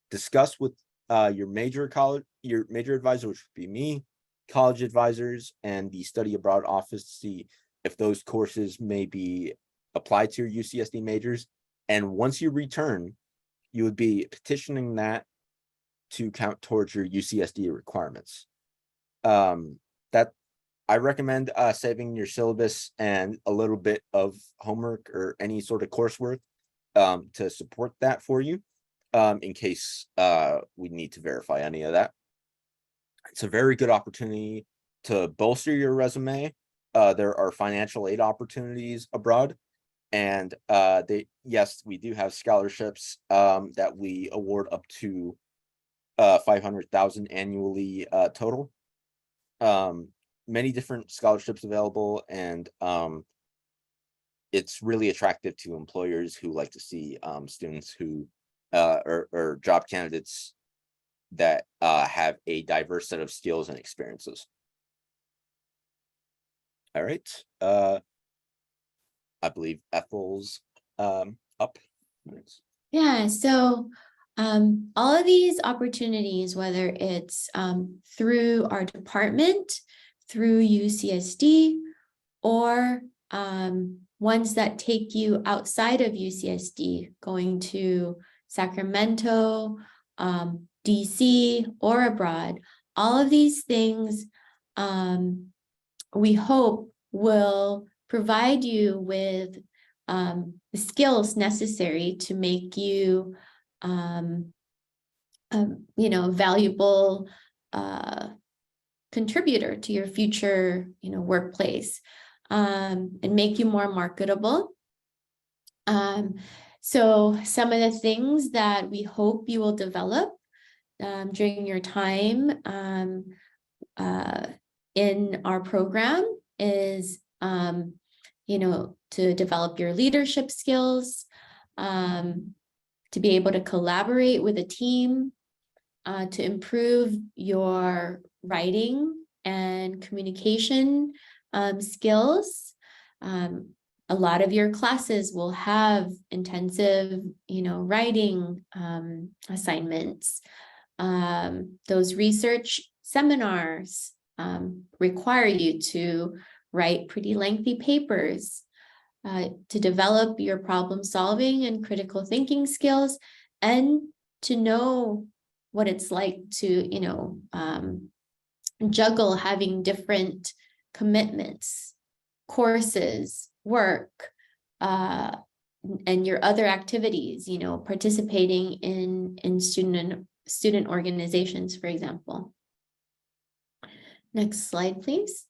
Discuss with your major advisor, which would be me, college advisors, and the study abroad office to see if those courses may be applied to your UCSD majors. And once you return, you would be petitioning that to count towards your UCSD requirements. That I recommend saving your syllabus and a little bit of homework or any sort of coursework to support that for you, in case we need to verify any of that. It's a very good opportunity to bolster your resume. There are financial aid opportunities abroad, and yes, we do have scholarships that we award up to $500,000 annually total. Many different scholarships available, and it's really attractive to employers who like to see students who or job candidates that have a diverse set of skills and experiences. All right. I believe Ethel's up. Yeah, so all of these opportunities, whether it's through our department, through UCSD, or ones that take you outside of UCSD, going to Sacramento, DC, or abroad, all of these things we hope will provide you with the skills necessary to make you valuable contributor to your future workplace, and make you more marketable. So some of the things that we hope you will develop during your time in our program is to develop your leadership skills, to be able to collaborate with a team, to improve your writing and communication skills. A lot of your classes will have intensive, writing assignments. Those research seminars require you to write pretty lengthy papers to develop your problem solving and critical thinking skills, and to know what it's like to, juggle having different commitments, courses, work, and your other activities, participating in student organizations, for example. Next slide, please.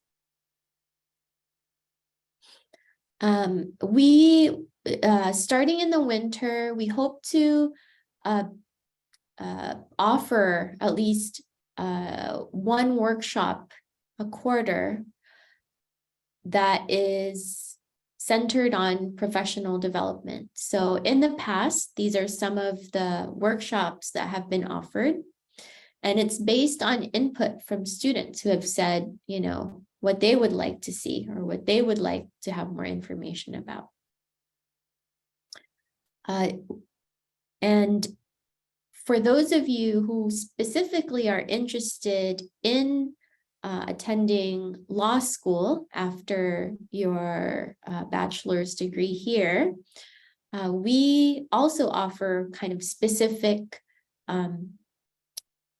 We starting in the winter, we hope to offer at least one workshop a quarter that is centered on professional development. So in the past, these are some of the workshops that have been offered, and it's based on input from students who have said, what they would like to see or what they would like to have more information about. And for those of you who specifically are interested in attending law school after your bachelor's degree here, we also offer kind of specific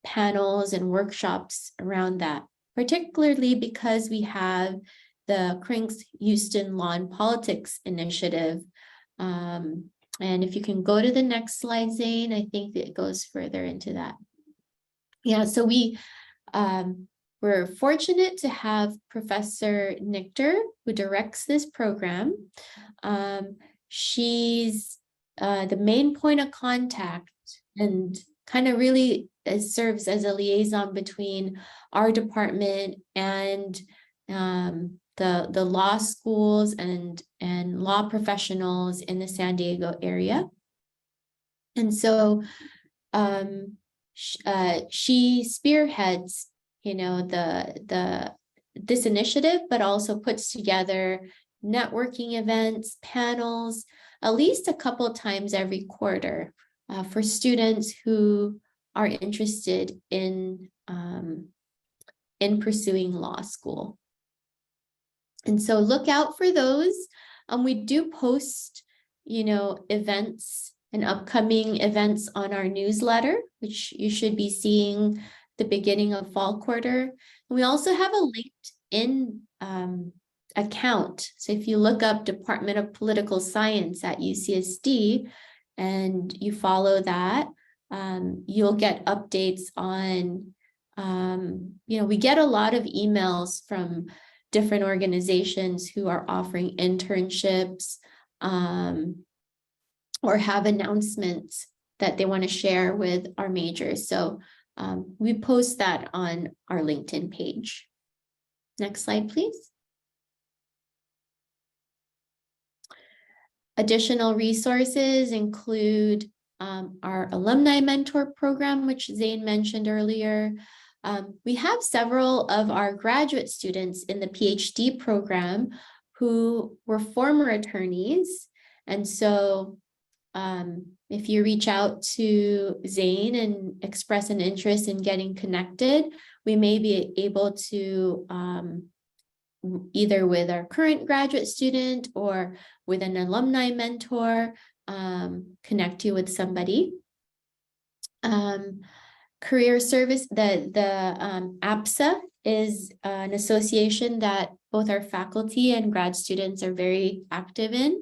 panels and workshops around that, particularly because we have the Crinks Houston Law and Politics Initiative. And if you can go to the next slide, Zane, I think it goes further into that. Yeah, so we're fortunate to have Professor Nichter, who directs this program. She's the main point of contact and kind of really serves as a liaison between our department and the law schools and law professionals in the San Diego area. And so she spearheads, this initiative, but also puts together networking events, panels, at least a couple of times every quarter for students who are interested in pursuing law school. And so look out for those. We do post, events and upcoming events on our newsletter, which you should be seeing the beginning of fall quarter. And we also have a LinkedIn account. So if you look up Department of Political Science at UCSD and you follow that, you'll get updates on, we get a lot of emails from different organizations who are offering internships or have announcements that they want to share with our majors. So we post that on our LinkedIn page. Next slide, please. Additional resources include our alumni mentor program, which Zane mentioned earlier. We have several of our graduate students in the PhD program who were former attorneys. And so if you reach out to Zane and express an interest in getting connected, we may be able to either with our current graduate student or with an alumni mentor, connect you with somebody. Career service, the APSA is an association that both our faculty and grad students are very active in.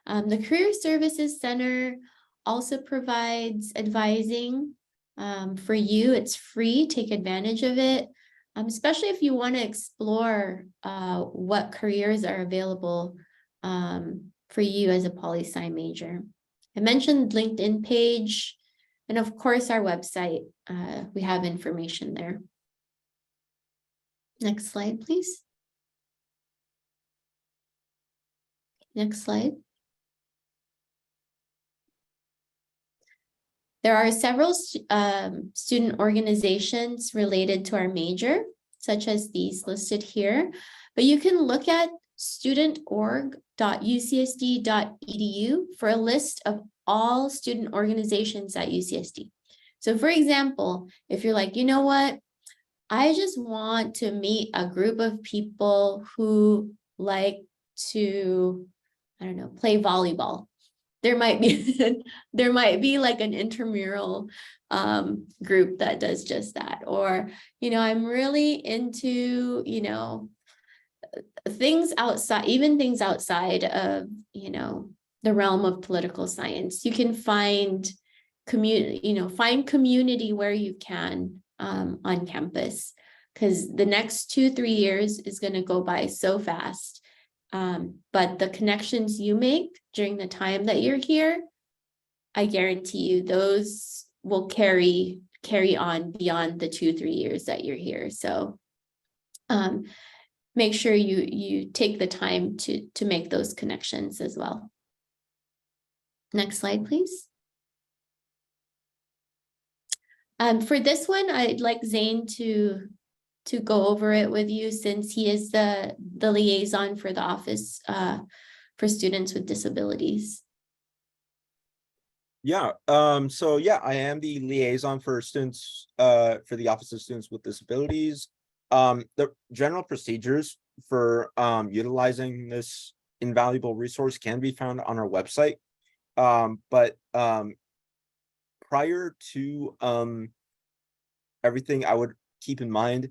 The Career Services Center also provides advising for you. It's free, take advantage of it, especially if you want to explore what careers are available for you as a poli-sci major. I mentioned LinkedIn page, and of course our website. We have information there. Next slide, please. Next slide. There are several student organizations related to our major, such as these listed here, but you can look at studentorg.ucsd.edu for a list of all student organizations at UCSD. So for example, if you're like, you know what, I just want to meet a group of people who like to, I don't know, play volleyball. There might be like an intramural group that does just that. Or, I'm really into, things outside, even things outside of, the realm of political science. You can find community where you can on campus, because the next 2-3 years is going to go by so fast. But the connections you make during the time that you're here, I guarantee you those will carry on beyond the 2-3 years that you're here. So make sure you take the time to make those connections as well. Next slide, please. For this one, I'd like Zane to go over it with you, since he is the liaison for the Office for Students with Disabilities. Yeah, so yeah, I am the liaison for students, for the Office of Students with Disabilities. The general procedures for utilizing this invaluable resource can be found on our website. But prior to everything, I would keep in mind,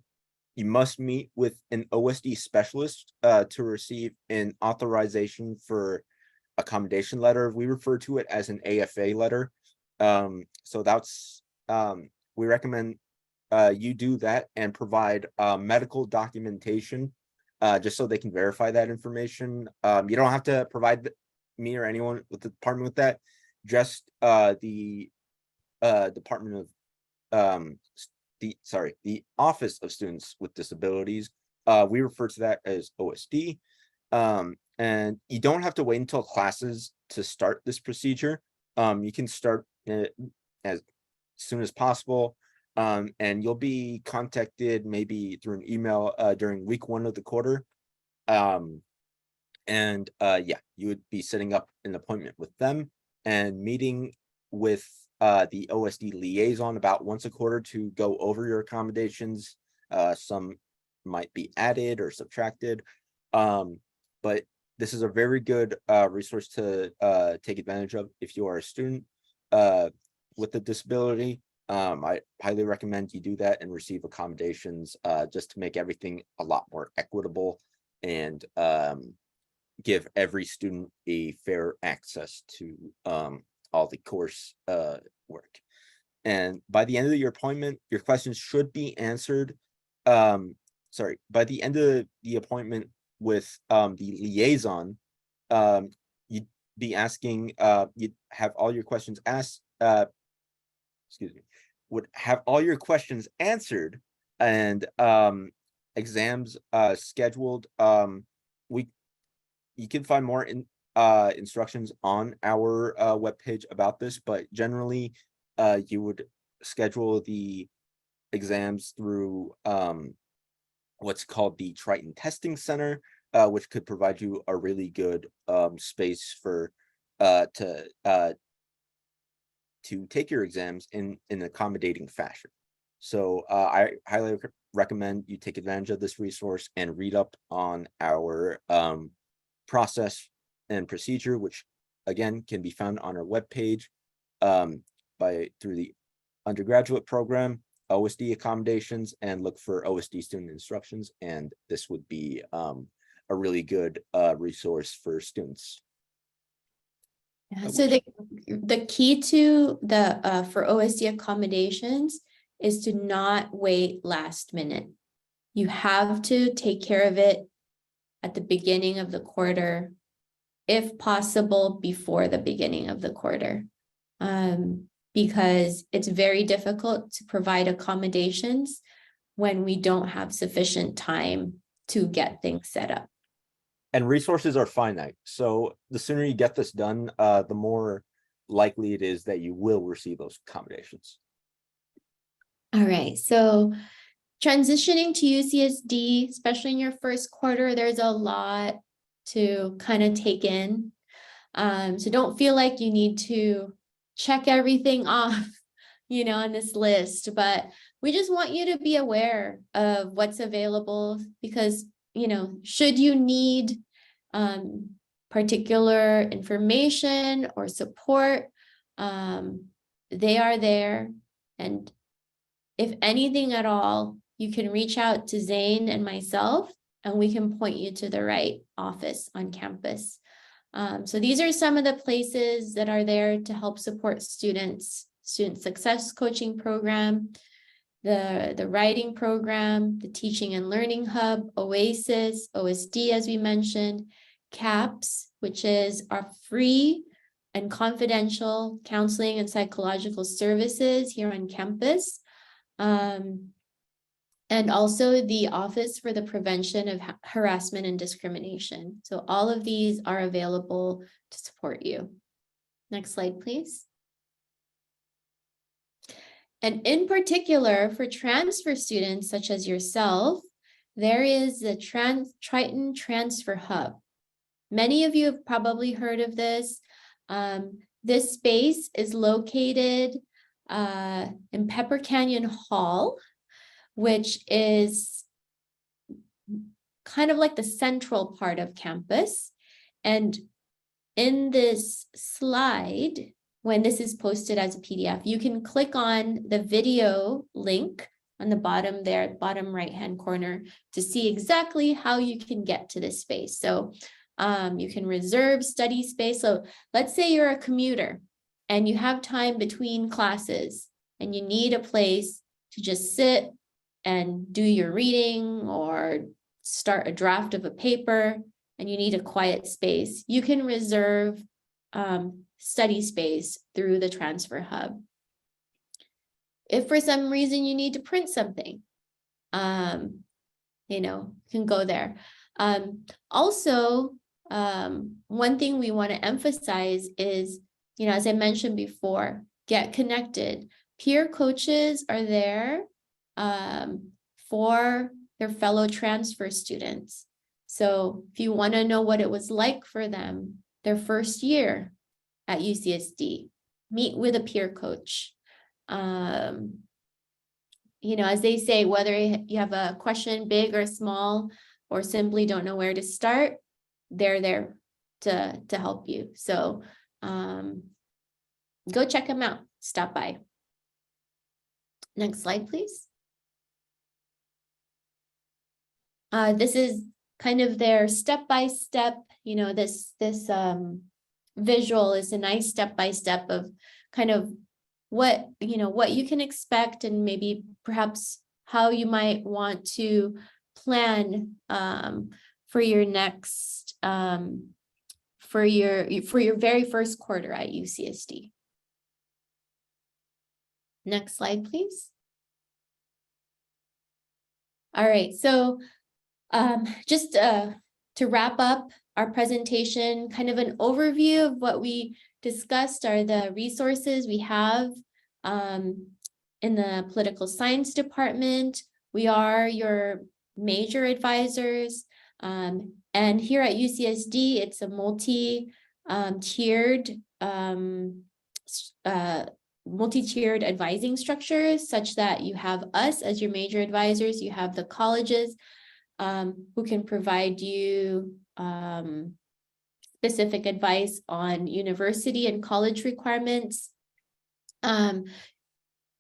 you must meet with an OSD specialist to receive an authorization for accommodation letter. We refer to it as an AFA letter. So that's, we recommend you do that and provide medical documentation just so they can verify that information. You don't have to provide me or anyone with the department with that. Just the Department of the Office of Students with Disabilities. We refer to that as OSD. And you don't have to wait until classes to start this procedure. You can start it as soon as possible. And you'll be contacted maybe through an email during week 1 of the quarter. Yeah, you would be setting up an appointment with them and meeting with the OSD liaison about once a quarter to go over your accommodations. Some might be added or subtracted. But this is a very good resource to take advantage of if you are a student with a disability. I highly recommend you do that and receive accommodations just to make everything a lot more equitable and give every student a fair access to all the course work. And by the end of your appointment, your questions should be answered. By the end of the appointment with the liaison, you'd be asking, you'd have all your questions asked, would have all your questions answered and exams scheduled. You can find more instructions on our webpage about this, but generally you would schedule the exams through what's called the Triton Testing Center, which could provide you a really good space for to take your exams in an accommodating fashion. So I highly recommend you take advantage of this resource and read up on our process and procedure, which again can be found on our webpage through the undergraduate program, OSD accommodations, and look for OSD student instructions. And this would be a really good resource for students. Yeah, so the key to the for OSD accommodations is to not wait last minute. You have to take care of it at the beginning of the quarter, if possible before the beginning of the quarter, because it's very difficult to provide accommodations when we don't have sufficient time to get things set up. And resources are finite. So the sooner you get this done, the more likely it is that you will receive those accommodations. All right, so transitioning to UCSD, especially in your first quarter, there's a lot to kind of take in. So don't feel like you need to check everything off, on this list, but we just want you to be aware of what's available because, should you need particular information or support, they are there. And if anything at all, you can reach out to Zane and myself, and we can point you to the right office on campus. So these are some of the places that are there to help support students: Student Success Coaching Program, the Writing Program, the Teaching and Learning Hub, OASIS, OSD, as we mentioned, CAPS, which is our free and confidential counseling and psychological services here on campus. And also the Office for the Prevention of Harassment and Discrimination. So all of these are available to support you. Next slide, please. And in particular, for transfer students such as yourself, there is the Triton Transfer Hub. Many of you have probably heard of this. This space is located in Pepper Canyon Hall, which is kind of like the central part of campus. And in this slide, when this is posted as a PDF, you can click on the video link on the bottom there, bottom right-hand corner, to see exactly how you can get to this space. So you can reserve study space. So let's say you're a commuter and you have time between classes and you need a place to just sit and do your reading or start a draft of a paper, and you need a quiet space. You can reserve study space through the Transfer Hub. if for some reason you need to print something, can go there. Also, one thing we want to emphasize is, as I mentioned before, get connected. Peer coaches are there for their fellow transfer students. So if you want to know what it was like for them, their first year at UCSD, meet with a peer coach. As they say, whether you have a question big or small, or simply don't know where to start, they're there to help you. So go check them out, stop by. Next slide, please. This is kind of their step-by-step, this visual is a nice step-by-step of kind of what you can expect, and maybe perhaps how you might want to plan for your next for your very first quarter at UCSD. Next slide, please. All right, so just to wrap up our presentation, kind of an overview of what we discussed are the resources we have in the Political Science Department. We are your major advisors, and here at UCSD, it's a multi-tiered advising structure, such that you have us as your major advisors, you have the colleges who can provide you specific advice on university and college requirements.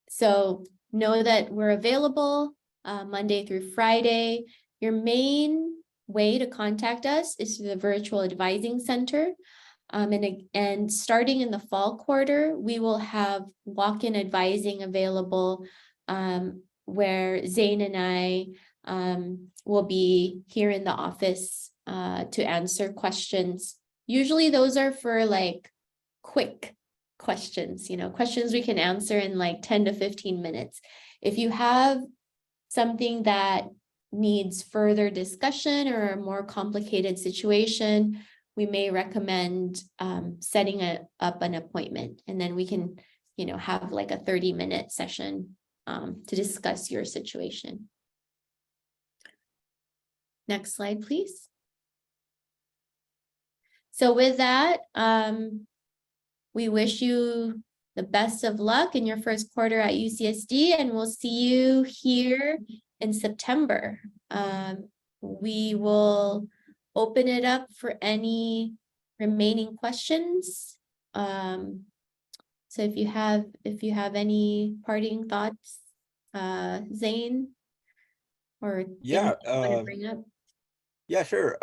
So know that we're available Monday through Friday. Your main way to contact us is through the Virtual Advising Center. And starting in the fall quarter, we will have walk-in advising available where Zane and I will be here in the office to answer questions. Usually those are for like quick questions, questions we can answer in like 10 to 15 minutes. If you have something that needs further discussion or a more complicated situation, we may recommend setting up an appointment, and then we can, have like a 30-minute session to discuss your situation. Next slide, please. So with that, we wish you the best of luck in your first quarter at UCSD, and we'll see you here in September. We will open it up for any remaining questions. So if you have any parting thoughts, Zane, or things you want to bring up? Yeah, sure.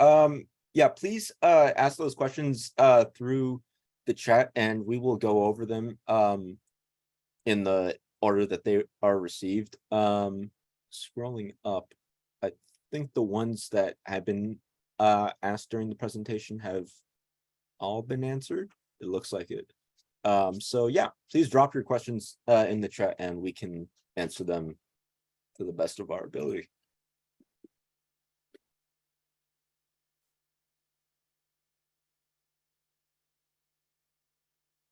Yeah, please ask those questions through the chat, and we will go over them in the order that they are received. Scrolling up, I think the ones that have been asked during the presentation have all been answered. It looks like it. So yeah, please drop your questions in the chat, and we can answer them to the best of our ability.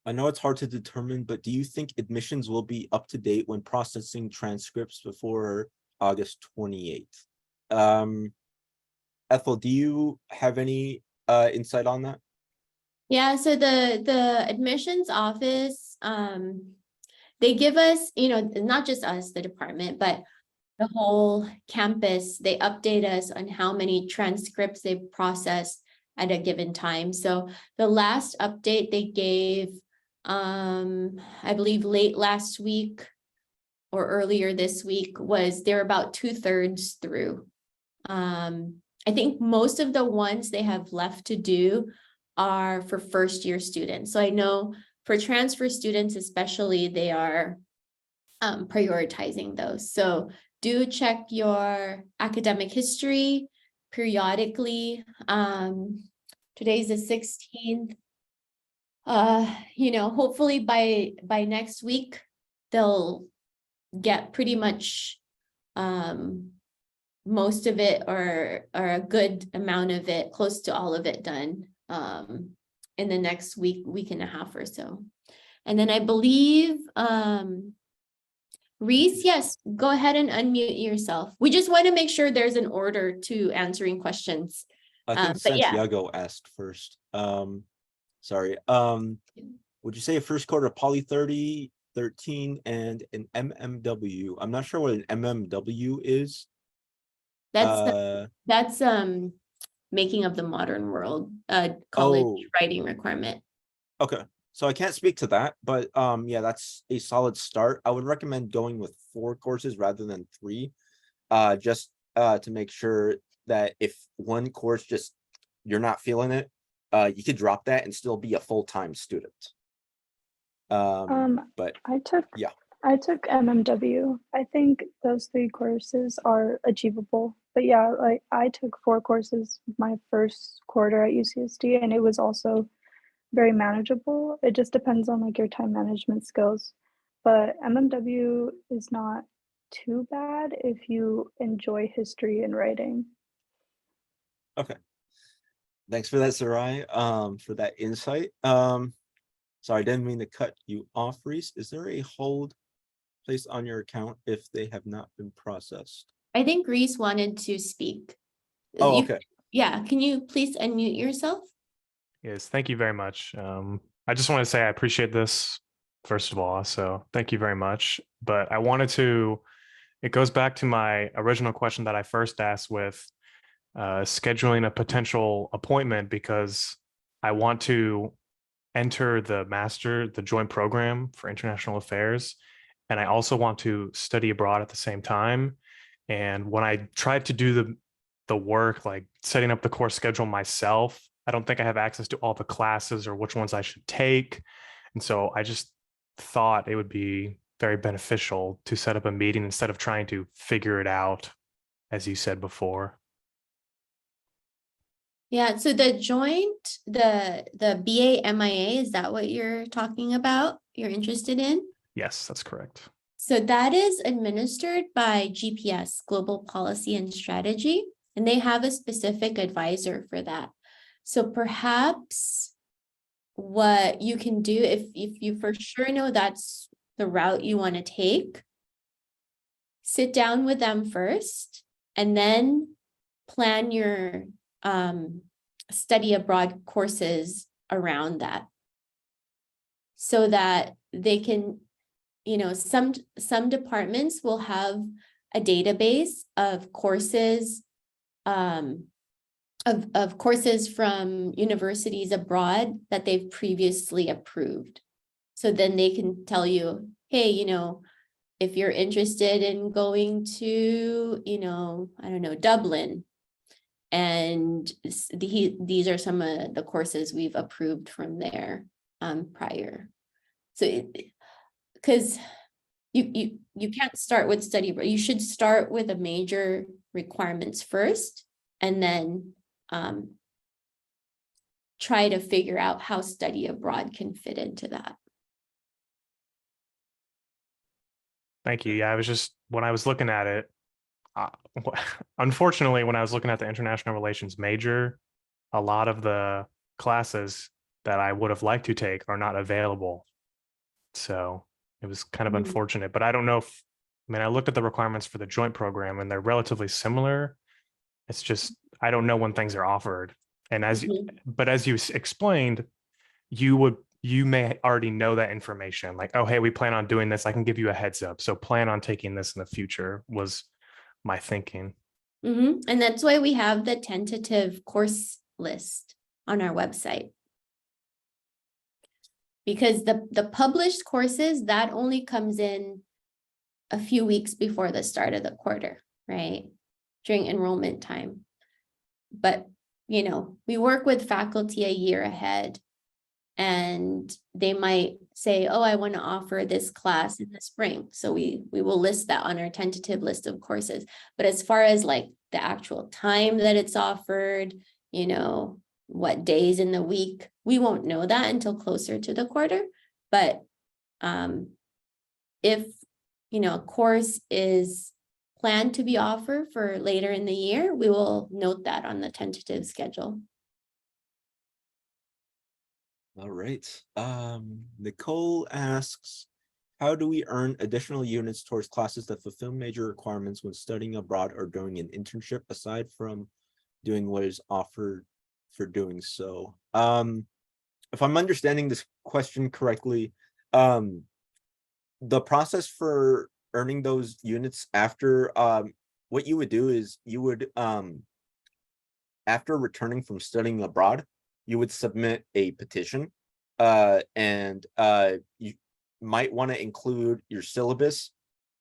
I know it's hard to determine, but do you think admissions will be up to date when processing transcripts before August 28th? Ethel, do you have any insight on that? Yeah, so the admissions office, they give us, not just us, the department, but the whole campus, they update us on how many transcripts they've processed at a given time. So the last update they gave, I believe late last week or earlier this week, was they're about 2/3 through. I think most of the ones they have left to do are for first year students. So I know for transfer students especially, they are prioritizing those. So do check your academic history periodically. Today's the 16th. Hopefully by next week, they'll get pretty much most of it or a good amount of it, close to all of it done in the next week and a half or so. And then I believe Reese, yes, go ahead and unmute yourself. We just want to make sure there's an order to answering questions. I think But yeah. Santiago asked first. Sorry. Would you say a first quarter poly 30, 13, and an MMW? I'm not sure what an MMW is. That's making of the modern world, college writing requirement. Okay. So I can't speak to that, but yeah, that's a solid start. I would recommend going with 4 courses rather than 3, just to make sure that if one course just you're not feeling it, you could drop that and still be a full-time student. But I took yeah. I took MMW. I think those 3 courses are achievable. But yeah, like I took 4 courses my first quarter at UCSD, and it was also very manageable. It just depends on like your time management skills. But MMW is not too bad if you enjoy history and writing. Okay. Thanks for that, Sarai, for that insight. Sorry, I didn't mean to cut you off, Reese. Is there a hold placed on your account if they have not been processed? I think Reese wanted to speak. Oh, okay. Yeah, can you please unmute yourself? Yes, thank you very much. I just want to say I appreciate this, first of all, so thank you very much. But I wanted to, it goes back to my original question that I first asked with scheduling a potential appointment, because I want to enter the joint program for international affairs. And I also want to study abroad at the same time. And when I tried to do the work, like setting up the course schedule myself, I don't think I have access to all the classes or which ones I should take. And so I just thought it would be very beneficial to set up a meeting instead of trying to figure it out, as you said before. Yeah, so the joint, the BA MIA, is that what you're talking about? You're interested in? Yes, that's correct. So that is administered by GPS, Global Policy and Strategy, and they have a specific advisor for that. So perhaps what you can do, if you for sure know that's the route you want to take, sit down with them first and then plan your study abroad courses around that, so that they can, you know, some departments will have a database of courses, of courses from universities abroad that they've previously approved. So then they can tell you, hey, you know, if you're interested in going to, you know, I don't know, Dublin, and these are some of the courses we've approved from there prior. So because you can't start with study, but you should start with the major requirements first, and then try to figure out how study abroad can fit into that. Thank you. Yeah, I was just, when I was looking at it, unfortunately, when I was looking at the international relations major, a lot of the classes that I would have liked to take are not available. So it was kind of unfortunate, but I don't know if, I mean, I looked at the requirements for the joint program and they're relatively similar. It's just, I don't know when things are offered. And but as you explained, you may already know that information, like, oh, hey, we plan on doing this. I can give you a heads up. So plan on taking this in the future was my thinking. And that's why we have the tentative course list on our website. Because the published courses, that only comes in a few weeks before the start of the quarter, right? During enrollment time. But, you know, we work with faculty a year ahead, and they might say, oh, I want to offer this class in the spring. So we will list that on our tentative list of courses. But as far as like the actual time that it's offered, you know, what days in the week, we won't know that until closer to the quarter. But if, a course is planned to be offered for later in the year, we will note that on the tentative schedule. All right. Nicole asks, how do we earn additional units towards classes that fulfill major requirements when studying abroad or doing an internship, aside from doing what is offered for doing so? If I'm understanding this question correctly, the process for earning those units after, what you would do is you would, after returning from studying abroad, you would submit a petition, and you might want to include your syllabus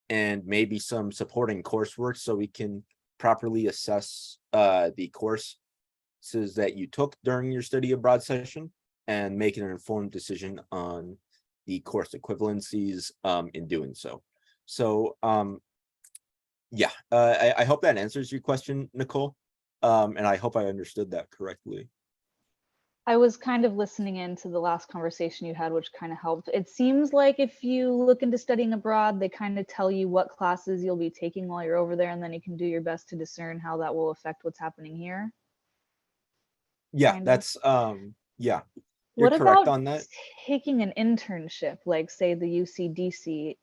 and maybe some supporting coursework so we can properly assess the courses that you took during your study abroad session and make an informed decision on the course equivalencies in doing so. So yeah, I hope that answers your question, Nicole. And I hope I understood that correctly. I was kind of listening into the last conversation you had, which kind of helped. It seems like if you look into studying abroad, they kind of tell you what classes you'll be taking while you're over there, and then you can do your best to discern how that will affect what's happening here. Yeah, Kind of. that's yeah, you're What correct about on that. taking an internship, like say the UCDC?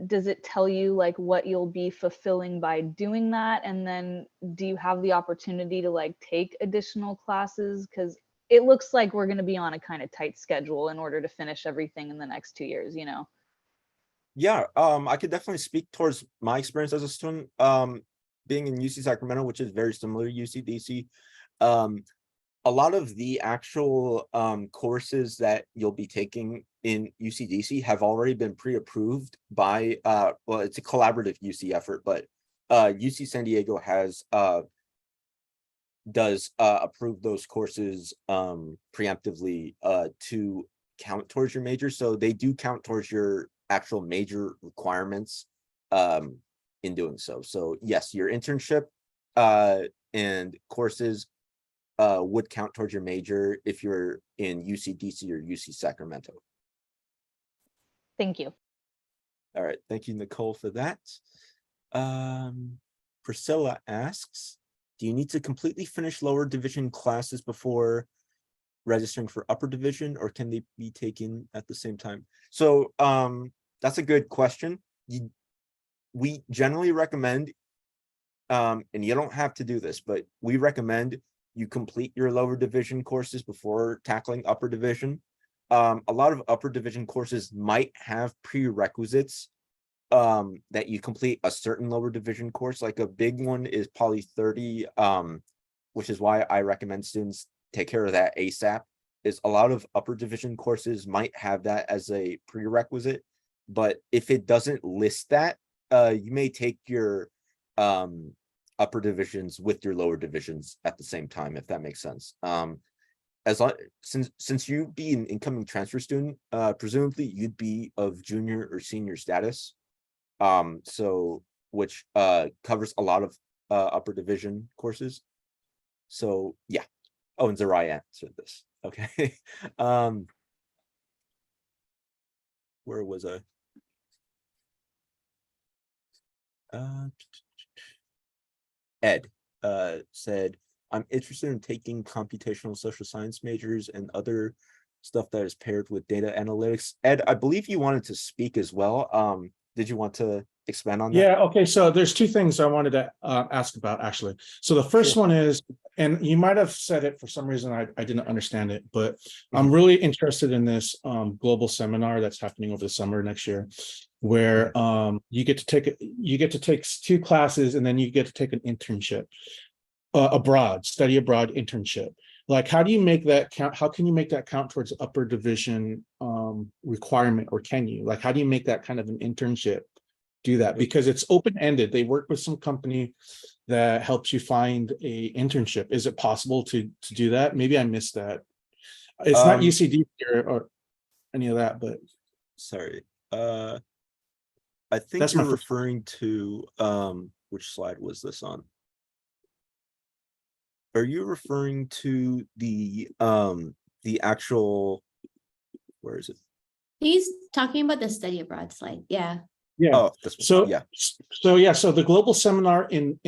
Does it tell you like what you'll be fulfilling by doing that? And then do you have the opportunity to like take additional classes? Because it looks like we're going to be on a kind of tight schedule in order to finish everything in the next 2 years, you know? Yeah, I could definitely speak towards my experience as a student, being in UC Sacramento, which is very similar to UCDC. A lot of the actual courses that you'll be taking in UCDC have already been pre-approved by, well, it's a collaborative UC effort, but UC San Diego does approve those courses preemptively to count towards your major. So they do count towards your actual major requirements in doing so. So yes, your internship and courses would count towards your major if you're in UCDC or UC Sacramento. Thank you. All right, thank you, Nicole, for that. Priscilla asks, do you need to completely finish lower division classes before registering for upper division, or can they be taken at the same time? So that's a good question. We generally recommend, and you don't have to do this, but we recommend you complete your lower division courses before tackling upper division. A lot of upper division courses might have prerequisites that you complete a certain lower division course. Like a big one is Poly 30, which is why I recommend students take care of that ASAP. Is a lot of upper division courses might have that as a prerequisite, but if it doesn't list that, you may take your upper divisions with your lower divisions at the same time, if that makes sense. As long since you'd be an incoming transfer student, presumably you'd be of junior or senior status, so which covers a lot of upper division courses. So yeah. Oh, and Zerai answered this. Okay. Where was I? Ed said, I'm interested in taking computational social science majors and other stuff that is paired with data analytics. Ed, I believe you wanted to speak as well. Did you want to expand on that? Yeah, okay, so there's two things I wanted to ask about, actually. So the first one is, and you might have said it for some reason, I didn't understand it, but I'm really interested in this global seminar that's happening over the summer next year, where you get to take 2 classes and then you get to take an internship abroad, study abroad internship. Like, how do you make that count? How can you make that count towards upper division requirement, or can you? Like, how do you make that kind of an internship do that? Because it's open-ended. They work with some company that helps you find a internship. Is it possible to do that? Maybe I missed that. It's not UCD or any of that, but sorry. I think That's you're my first referring to which slide was this on? Are you referring to the actual, where is it? He's talking about the study abroad slide. Yeah. Yeah. Oh, this one. Yeah. So the global seminar in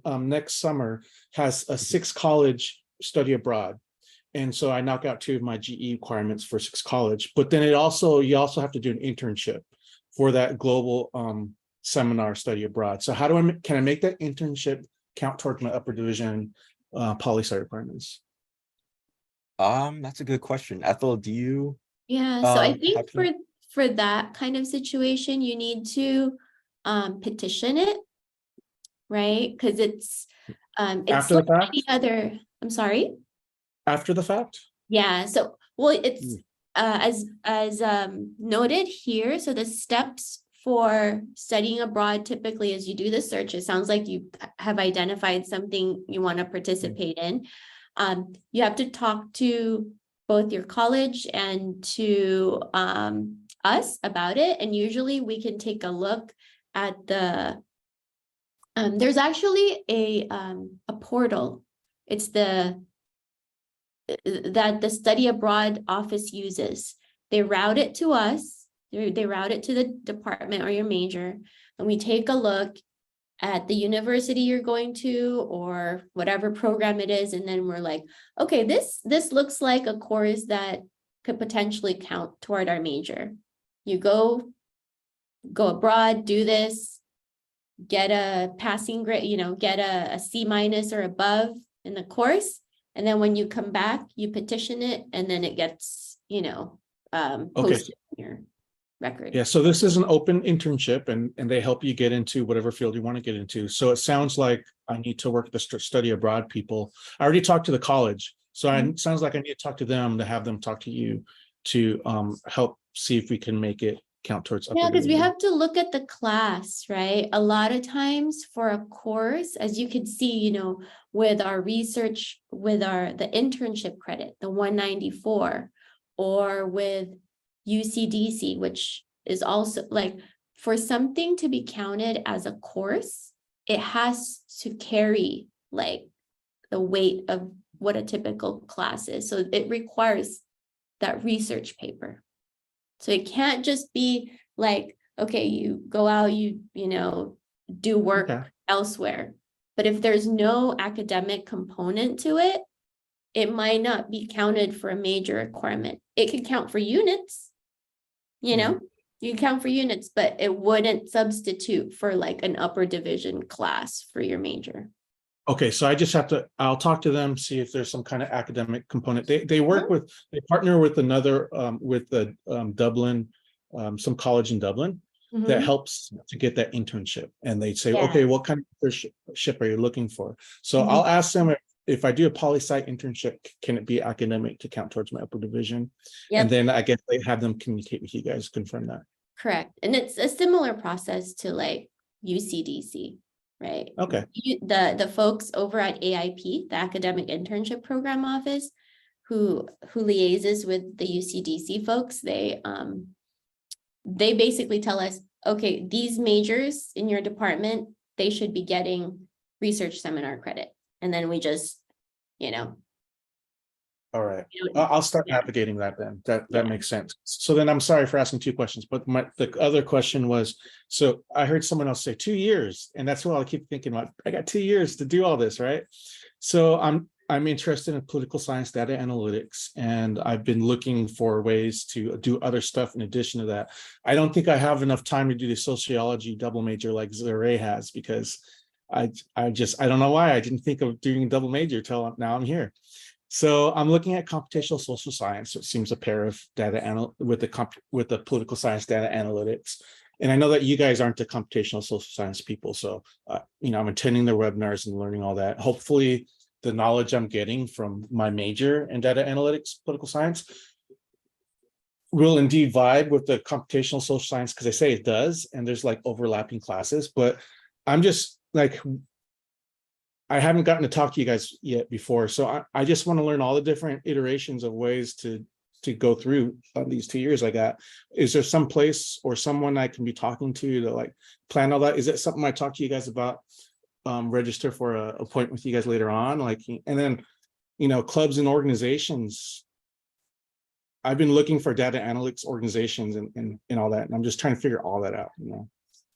next summer has a 6 college study abroad. And so I knock out 2 of my GE requirements for 6 college, but then you also have to do an internship for that global seminar study abroad. So how do can I make that internship count towards my upper division poli-sci requirements? That's a good question. Ethel, do you? Yeah, so I have think to- for that kind of situation, you need to petition it, right? Because it's After the like fact? any other, I'm sorry. After the fact? Yeah, so well, it's Mm. as noted here, so the steps for studying abroad typically is you do the search. It sounds like you have identified something you want to participate in. You have to talk to both your college and to us about it, and usually we can take a look at the there's actually a portal. It's that the study abroad office uses. They route it to us, they route it to the department or your major, and we take a look at the university you're going to or whatever program it is, and then we're like, okay, this looks like a course that could potentially count toward our major. You go abroad, do this, get a passing grade, get a C- or above in the course. And then when you come back, you petition it, and then it gets, posted in your record. Yeah, so this is an open internship, and they help you get into whatever field you want to get into. So it sounds like I need to work with the study abroad people. I already talked to the college, so it sounds like I need to talk to them to have them talk to you to help see if we can make it count towards upper Yeah, because we division. have to look at the class, right? A lot of times for a course, as you can see, with our research, with the internship credit, the 194, or with UCDC, which is also like, for something to be counted as a course, it has to carry like the weight of what a typical class is. So it requires that research paper. So it can't just be like, okay, you go out, you do work Okay. elsewhere. But if there's no academic component to it, it might not be counted for a major requirement. It could count for units, you can count for units, but it wouldn't substitute for like an upper division class for your major. Okay, so I'll talk to them, see if there's some kind of academic component. They work with, they partner with another, with the Dublin, some college in Dublin that helps to get that internship. And they say, Yeah. okay, what kind of internship are you looking for? So I'll ask them if I do a poli-sci internship, can it be academic to count towards my upper division? Yep. And then I guess they have them communicate with you guys, confirm that. Correct. And it's a similar process to like UCDC. Right. Okay. The folks over at AIP, the Academic Internship Program Office, who liaises with the UCDC folks, they basically tell us, okay, these majors in your department, they should be getting research seminar credit. And then we just, All right, I'll start navigating that then. That makes sense. So then I'm sorry for asking 2 questions, but the other question was, so I heard someone else say 2 years, and that's what I keep thinking about. I got 2 years to do all this, right? So I'm interested in political science data analytics, and I've been looking for ways to do other stuff in addition to that. I don't think I have enough time to do the sociology double major like Zare has, because I don't know why I didn't think of doing a double major till now I'm here. So I'm looking at computational social science. So it seems a pair of data with the political science data analytics. And I know that you guys aren't the computational social science people. So, I'm attending their webinars and learning all that. Hopefully the knowledge I'm getting from my major in data analytics, political science, will indeed vibe with the computational social science, because they say it does. And there's like overlapping classes, but I'm just like, I haven't gotten to talk to you guys yet before. So I just want to learn all the different iterations of ways to go through these 2 years I got. Is there some place or someone I can be talking to like plan all that? Is it something I talk to you guys about? Register for a appointment with you guys later on, like, and then, clubs and organizations. I've been looking for data analytics organizations and all that. And I'm just trying to figure all that out,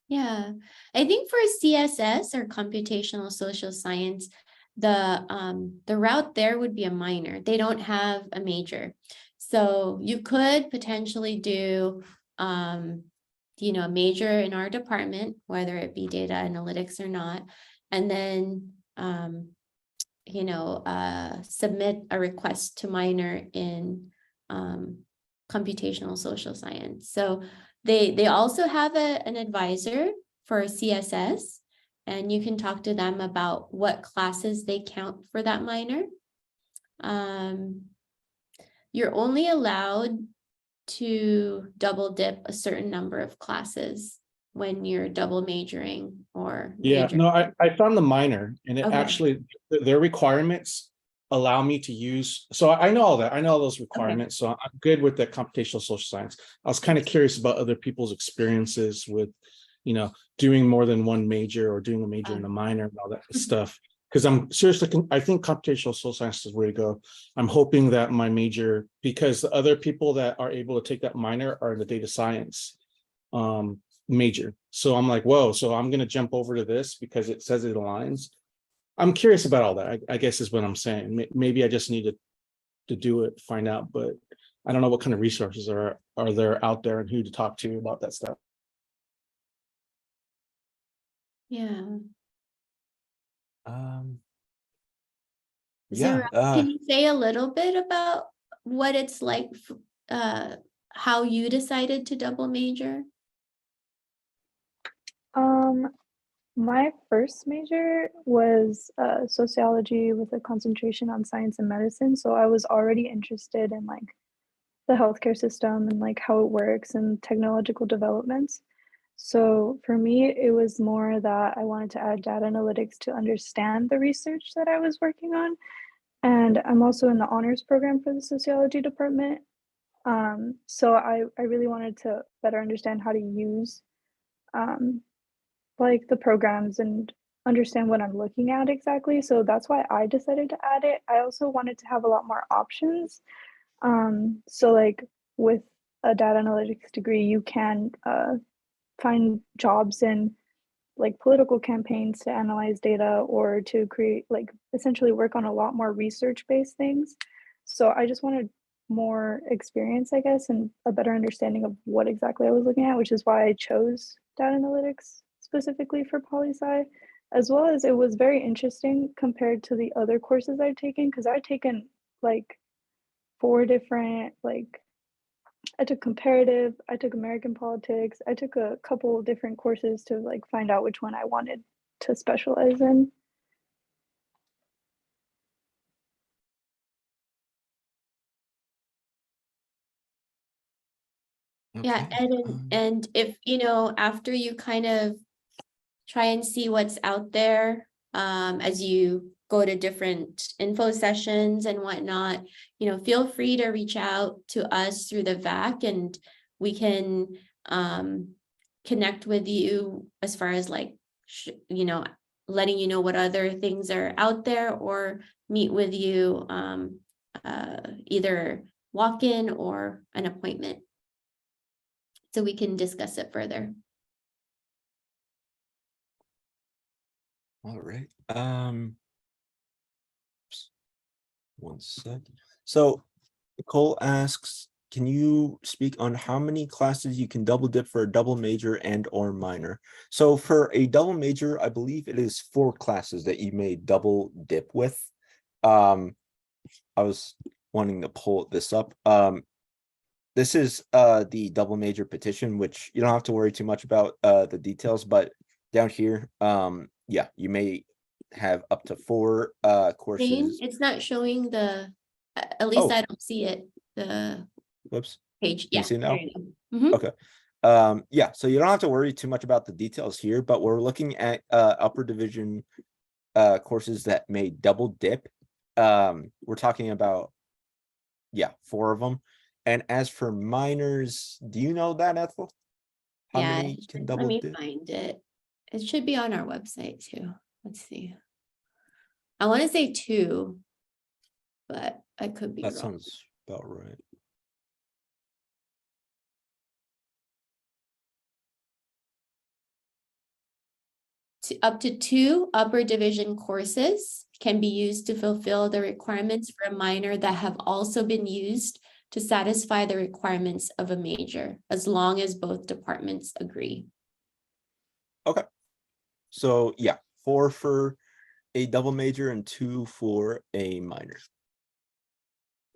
Yeah, I think for CSS or computational social science, the route there would be a minor. They don't have a major. So you could potentially do a major in our department, whether it be data analytics or not, and then submit a request to minor in computational social science. So they also have an advisor for CSS, and you can talk to them about what classes they count for that minor. You're only allowed to double dip a certain number of classes when you're double majoring or Yeah, major. no, I found the minor, and it Okay. actually, their requirements allow me to use, so I know all that, I know all those requirements, so I'm good with the computational social science. I was kind of curious about other people's experiences with, doing more than one major or doing a major and a minor and all that stuff. Because I'm seriously, I think computational social science is the way to go. I'm hoping that my major, because the other people that are able to take that minor are in the data science major. So I'm like, whoa, so I'm going to jump over to this because it says it aligns. I'm curious about all that, I guess is what I'm saying. Maybe I just need to do it, find out, but I don't know what kind of resources are there out there and who to talk to about that stuff. Yeah. Yeah, Zara, can you say a little bit about what it's like, how you decided to double major? My first major was sociology with a concentration on science and medicine. So I was already interested in like the healthcare system and like how it works and technological developments. So for me, it was more that I wanted to add data analytics to understand the research that I was working on. And I'm also in the honors program for the sociology department. So I really wanted to better understand how to use um, like the programs and understand what I'm looking at exactly. So that's why I decided to add it. I also wanted to have a lot more options. So like with a data analytics degree, you can find jobs in like political campaigns to analyze data or to create like essentially work on a lot more research-based things. So I just wanted more experience, I guess, and a better understanding of what exactly I was looking at, which is why I chose data analytics specifically for poli-sci, as well as it was very interesting compared to the other courses I've taken, because I've taken like 4 different like I took comparative, I took American politics, I took a couple of different courses to like find out which one I wanted to specialize in. Yeah, okay. and if, after you kind of try and see what's out there, as you go to different info sessions and whatnot, feel free to reach out to us through the VAC, and we can connect with you as far as like, letting you know what other things are out there, or meet with you either walk-in or an appointment, so we can discuss it further. All right. One sec. So Nicole asks, can you speak on how many classes you can double dip for a double major and or minor? So for a double major, I believe it is 4 classes that you may double dip with. I was wanting to pull this up. This is the double major petition, which you don't have to worry too much about the details, but down here, yeah, you may have up to 4 Jane, courses. it's not showing at least Oh. I don't see it, the Whoops. page. Can you Yeah, see now? there you go. Mhm. Okay. Yeah, so you don't have to worry too much about the details here, but we're looking at upper division courses that may double dip. We're talking about, yeah, 4 of them. And as for minors, do you know that, Ethel? How Yeah, many can let double me dip? find it. It should be on our website too. Let's see. I want to say 2, but I could be That wrong. sounds about right. up to 2 upper division courses can be used to fulfill the requirements for a minor that have also been used to satisfy the requirements of a major, as long as both departments agree. So yeah, 4 for a double major and 2 for a minor.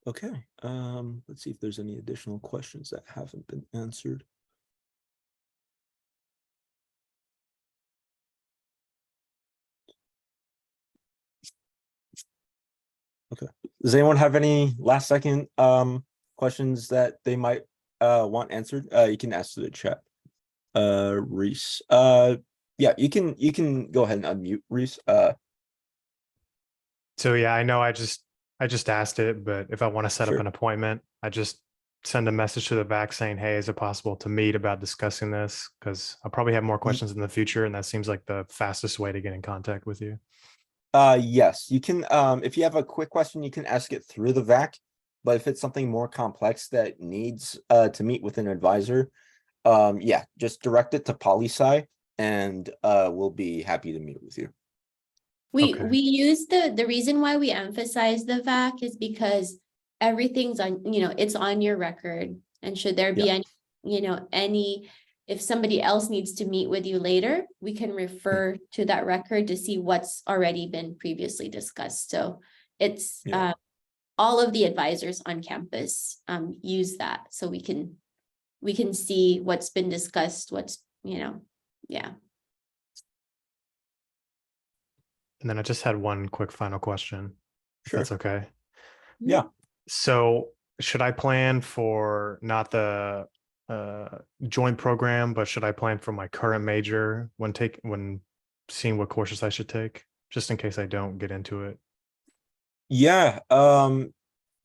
Okay, let's see if there's any additional questions that haven't been answered. Okay, does anyone have any last second questions that they might want answered? You can ask to the chat. Reese, yeah, you can go ahead and unmute, Reese. So yeah, I know I just asked it, but if I want to set Sure. up an appointment, I just send a message to the VAC saying, hey, is it possible to meet about discussing this? Because I'll probably have more questions in the future, and that seems like the fastest way to get in contact with you. Yes, you can, if you have a quick question, you can ask it through the VAC, but if it's something more complex that needs to meet with an advisor, yeah, just direct it to poli-sci and we'll be happy to meet with you. We Okay. use the reason why we emphasize the VAC is because everything's on, it's on your record. And should there be any, if somebody else needs to meet with you later, we can refer to that record to see what's already been previously discussed. So it's all of the advisors on campus use that, so we can see what's been discussed, what's, yeah. And then I just had one quick final question, if Sure. that's okay. Yeah. So should I plan for not the joint program, but should I plan for my current major when seeing what courses I should take, just in case I don't get into it? Yeah,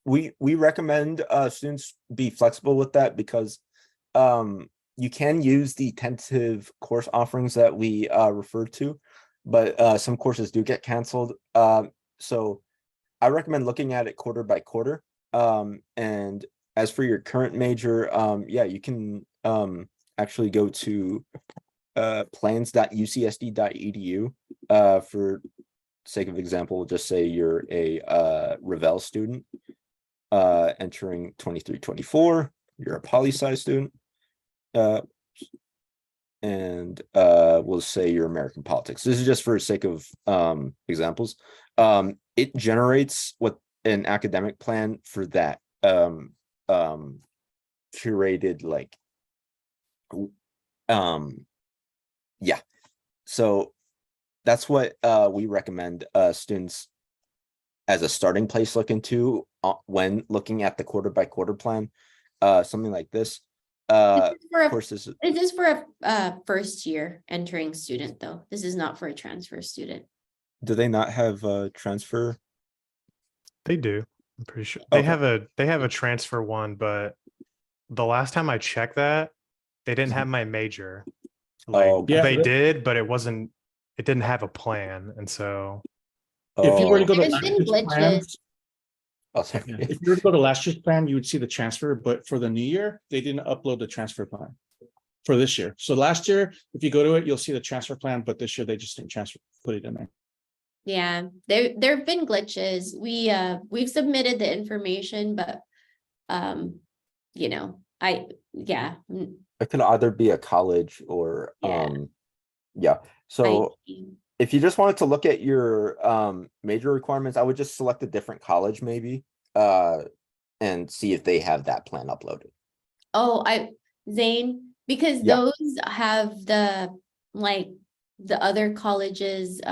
we recommend students be flexible with that because you can use the tentative course offerings that we referred to, but some courses do get canceled. So I recommend looking at it quarter by quarter. And as for your current major, yeah, you can actually go to plans.ucsd.edu. For sake of example, just say you're a Revell student entering 23-24, you're a poli-sci student, and we'll say you're American politics. This is just for sake of examples. It generates what an academic plan for that curated, like, yeah, so that's what we recommend students as a starting place look into when looking at the quarter by quarter plan, something like this. Of course, This is for a first year entering student, though. This is not for a transfer student. Do they not have a transfer? They do. I'm pretty sure they Okay. have a transfer one, but the last time I checked that, they didn't have my major. Like, Oh, Yeah, they but- did, but it didn't have a plan, and so If you were to go to There's last been year's glitches. plan, oh, sorry. if you were to go to last year's plan, you would see the transfer, but for the new year, they didn't upload the transfer plan for this year. So last year, if you go to it, you'll see the transfer plan, but this year they just didn't put it in there. Yeah, there have been glitches. We've submitted the information, but It can either be a college or Yeah. So if you just wanted to look at your major requirements, I would just select a different college maybe and see if they have that plan uploaded. Zane, because those have the other colleges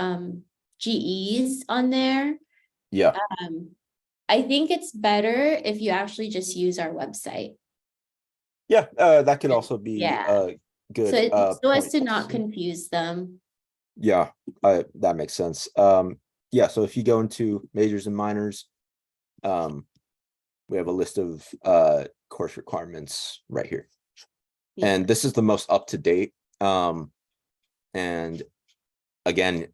GEs on there. Yeah. I think it's better if you actually just use our website. Yeah, that could also be good. So as to point not see. confuse them. Yeah, that makes sense. Yeah, so if you go into majors and minors, we have a list of course requirements right here. Yeah. And this is the most up to date. And again,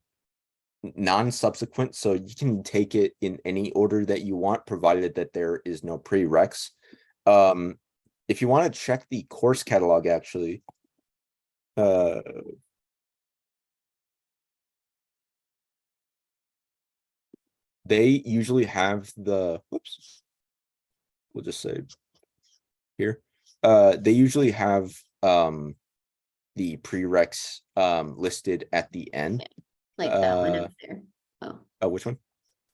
non-subsequent, so you can take it in any order that you want, provided that there is no prereqs. If you want to check the course catalog, actually, they usually have the, whoops, we'll just say here, they usually have the prereqs listed at the end. Like that one up there. Oh, Which one?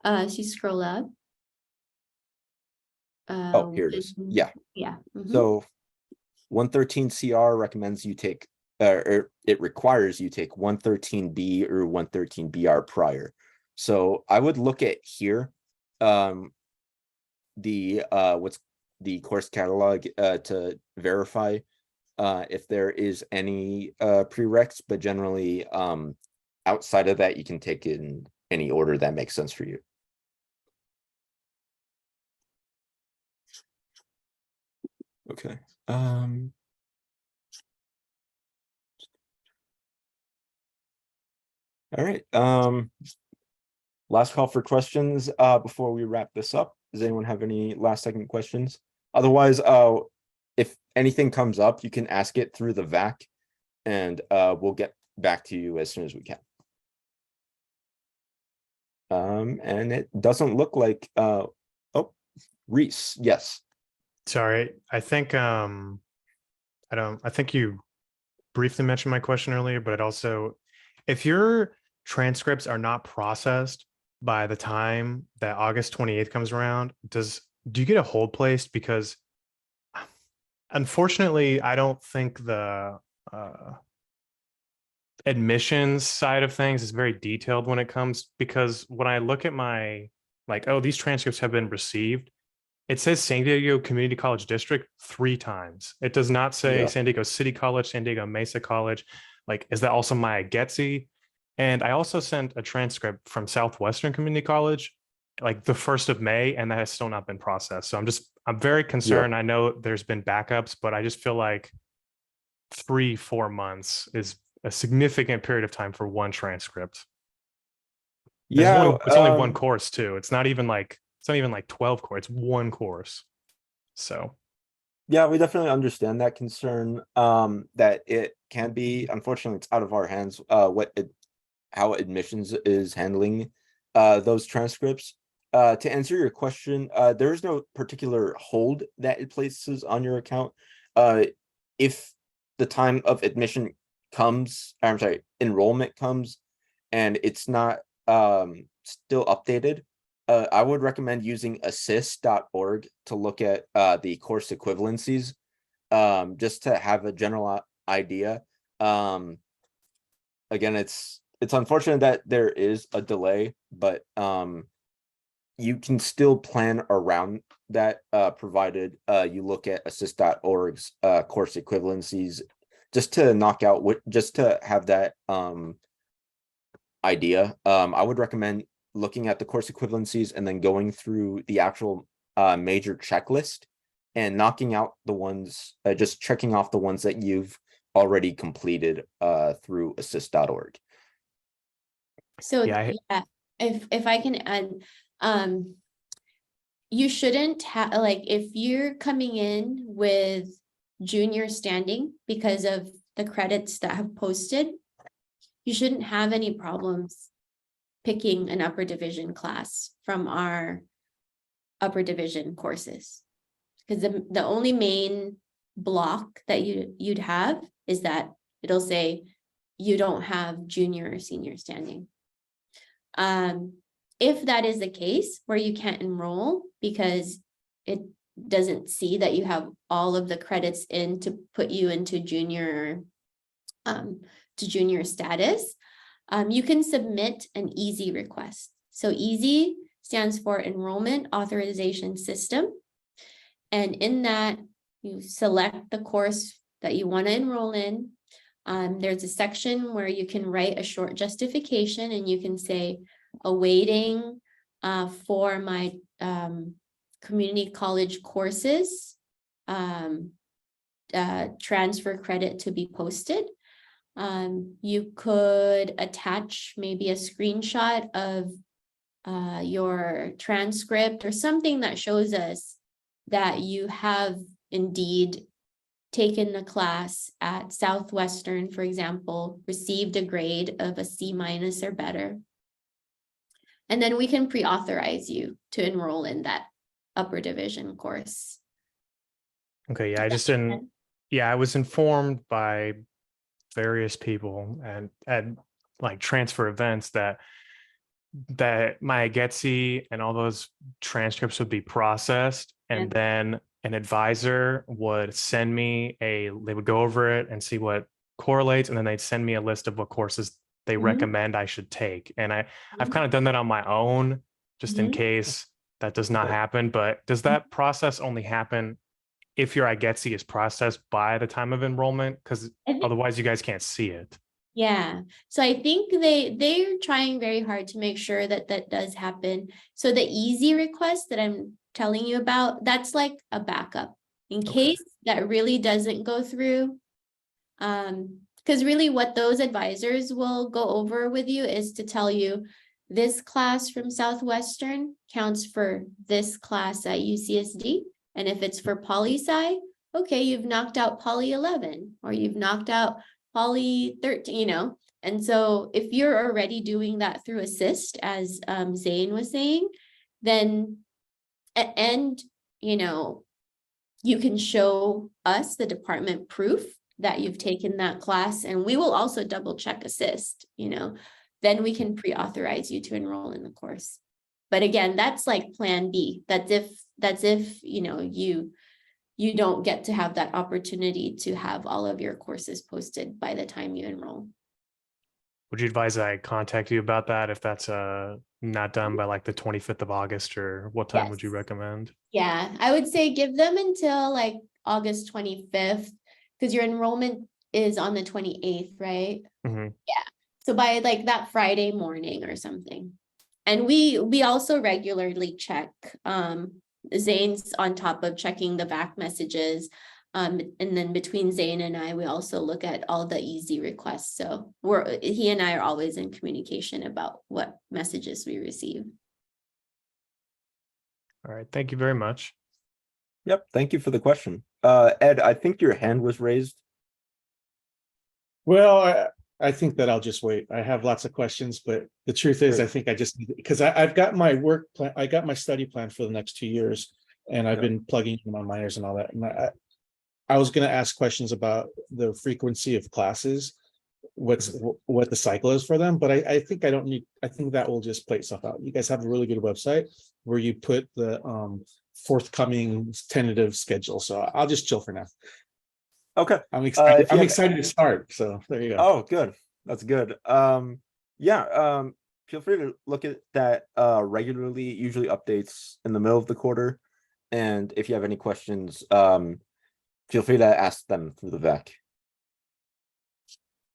so you scroll up. Oh, here it is. Yeah. Yeah. Mhm. So 113 CR recommends you take, or it requires you take 113B or 113 BR prior. So I would look at here, the what's the course catalog to verify if there is any prereqs, but generally outside of that, you can take it in any order that makes sense for you. Okay. All right. Last call for questions before we wrap this up. Does anyone have any last second questions? Otherwise, if anything comes up, you can ask it through the VAC and we'll get back to you as soon as we can. And it doesn't look like oh, Reese, yes. Sorry, I think I think you briefly mentioned my question earlier, but it also, if your transcripts are not processed by the time that August 28th comes around, do you get a hold placed? Because unfortunately, I don't think the admissions side of things is very detailed when it comes, because when I look at my, like, oh, these transcripts have been received, it says San Diego Community College District 3 times. It does not say Yeah. San Diego City College, San Diego Mesa College. Like, is that also my GETSI? And I also sent a transcript from Southwestern Community College, like the 1st of May, and that has still not been processed. So I'm very concerned. I know there's been backups, but I just feel like 3-4 months is a significant period of time for one transcript. Yeah, It's only one course too. It's not even like 12 course, it's one course. So yeah, we definitely understand that concern. That it can be, unfortunately, it's out of our hands. How admissions is handling those transcripts. To answer your question, there is no particular hold that it places on your account. If the time of admission comes, I'm sorry, enrollment comes, and it's not still updated, I would recommend using assist.org to look at the course equivalencies, just to have a general idea. Again, it's unfortunate that there is a delay, but you can still plan around that, provided you look at assist.org's course equivalencies, just to knock out just to have that idea. I would recommend looking at the course equivalencies and then going through the actual major checklist and knocking out the ones, just checking off the ones that you've already completed through assist.org. So Yeah, yeah, if I can add, you shouldn't have, like, if you're coming in with junior standing because of the credits that have posted, you shouldn't have any problems picking an upper division class from our upper division courses. Because the only main block that you'd have is that it'll say you don't have junior or senior standing. If that is the case where you can't enroll because it doesn't see that you have all of the credits in to put you into junior status, you can submit an EASY request. So EASY stands for Enrollment Authorization System. And in that, you select the course that you want to enroll in. There's a section where you can write a short justification, and you can say, awaiting for my community college courses, transfer credit to be posted. You could attach maybe a screenshot of your transcript or something that shows us that you have indeed taken the class at Southwestern, for example, received a grade of a C- or better. And then we can pre-authorize you to enroll in that upper division course. Okay, yeah, I just didn't, yeah, I was informed by various people and at like transfer events that my Getty and all those transcripts would be processed, and then an advisor would send me they would go over it and see what correlates, and then they'd send me a list of what courses they recommend I should take. And I've kind of done that on my own just in case that does not happen. But does that process only happen if your Getty is processed by the time of enrollment? Because otherwise you guys can't see it. Yeah, so I think they're trying very hard to make sure that that does happen. So the easy request that I'm telling you about, that's like a backup in case that really doesn't go through. Because really what those advisors will go over with you is to tell you this class from Southwestern counts for this class at UCSD. And if it's for poli-sci, okay, you've knocked out poly 11 or you've knocked out poly 13, you know. And so if you're already doing that through Assist, as Zane was saying, then you know, you can show us, the department, proof that you've taken that class, and we will also double check Assist, you know, then we can pre-authorize you to enroll in the course. But again, that's like plan B. That's if you know, you don't get to have that opportunity to have all of your courses posted by the time you enroll. Would you advise I contact you about that if that's not done by like the 25th of August, or what time would you recommend? Yeah, I would say give them until like August 25th, because your enrollment is on the 28th, right? Yeah, so by like that Friday morning or something. And we also regularly check, Zane's on top of checking the back messages. And then between Zane and I, we also look at all the easy requests. So he and I are always in communication about what messages we receive. All right, thank you very much. Yep, thank you for the question. Ed, I think your hand was raised. Well, I think that I'll just wait. I have lots of questions, but the truth is, I think I just need, because I've got my work plan, I got my study plan for the next 2 years, and I've been plugging in my minors and all that. And I was going to ask questions about the frequency of classes, what the cycle is for them, but I think I don't need. I think that will just play itself out. You guys have a really good website where you put the forthcoming tentative schedule, so I'll just chill for now. Okay. I'm excited. I'm excited to start. So there you go. Oh, good. That's good. Yeah. Feel free to look at that regularly. Usually updates in the middle of the quarter. And if you have any questions, feel free to ask them through the VEC.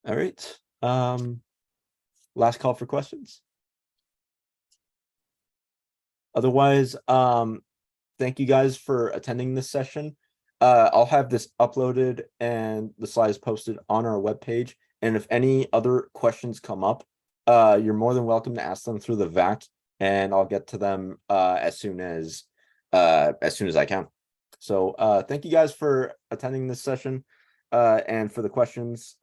All right. Last call for questions. Otherwise, thank you guys for attending this session. I'll have this uploaded and the slides posted on our webpage. And if any other questions come up, you're more than welcome to ask them through the VAC, and I'll get to them as soon as I can. So thank you guys for attending this session and for the questions.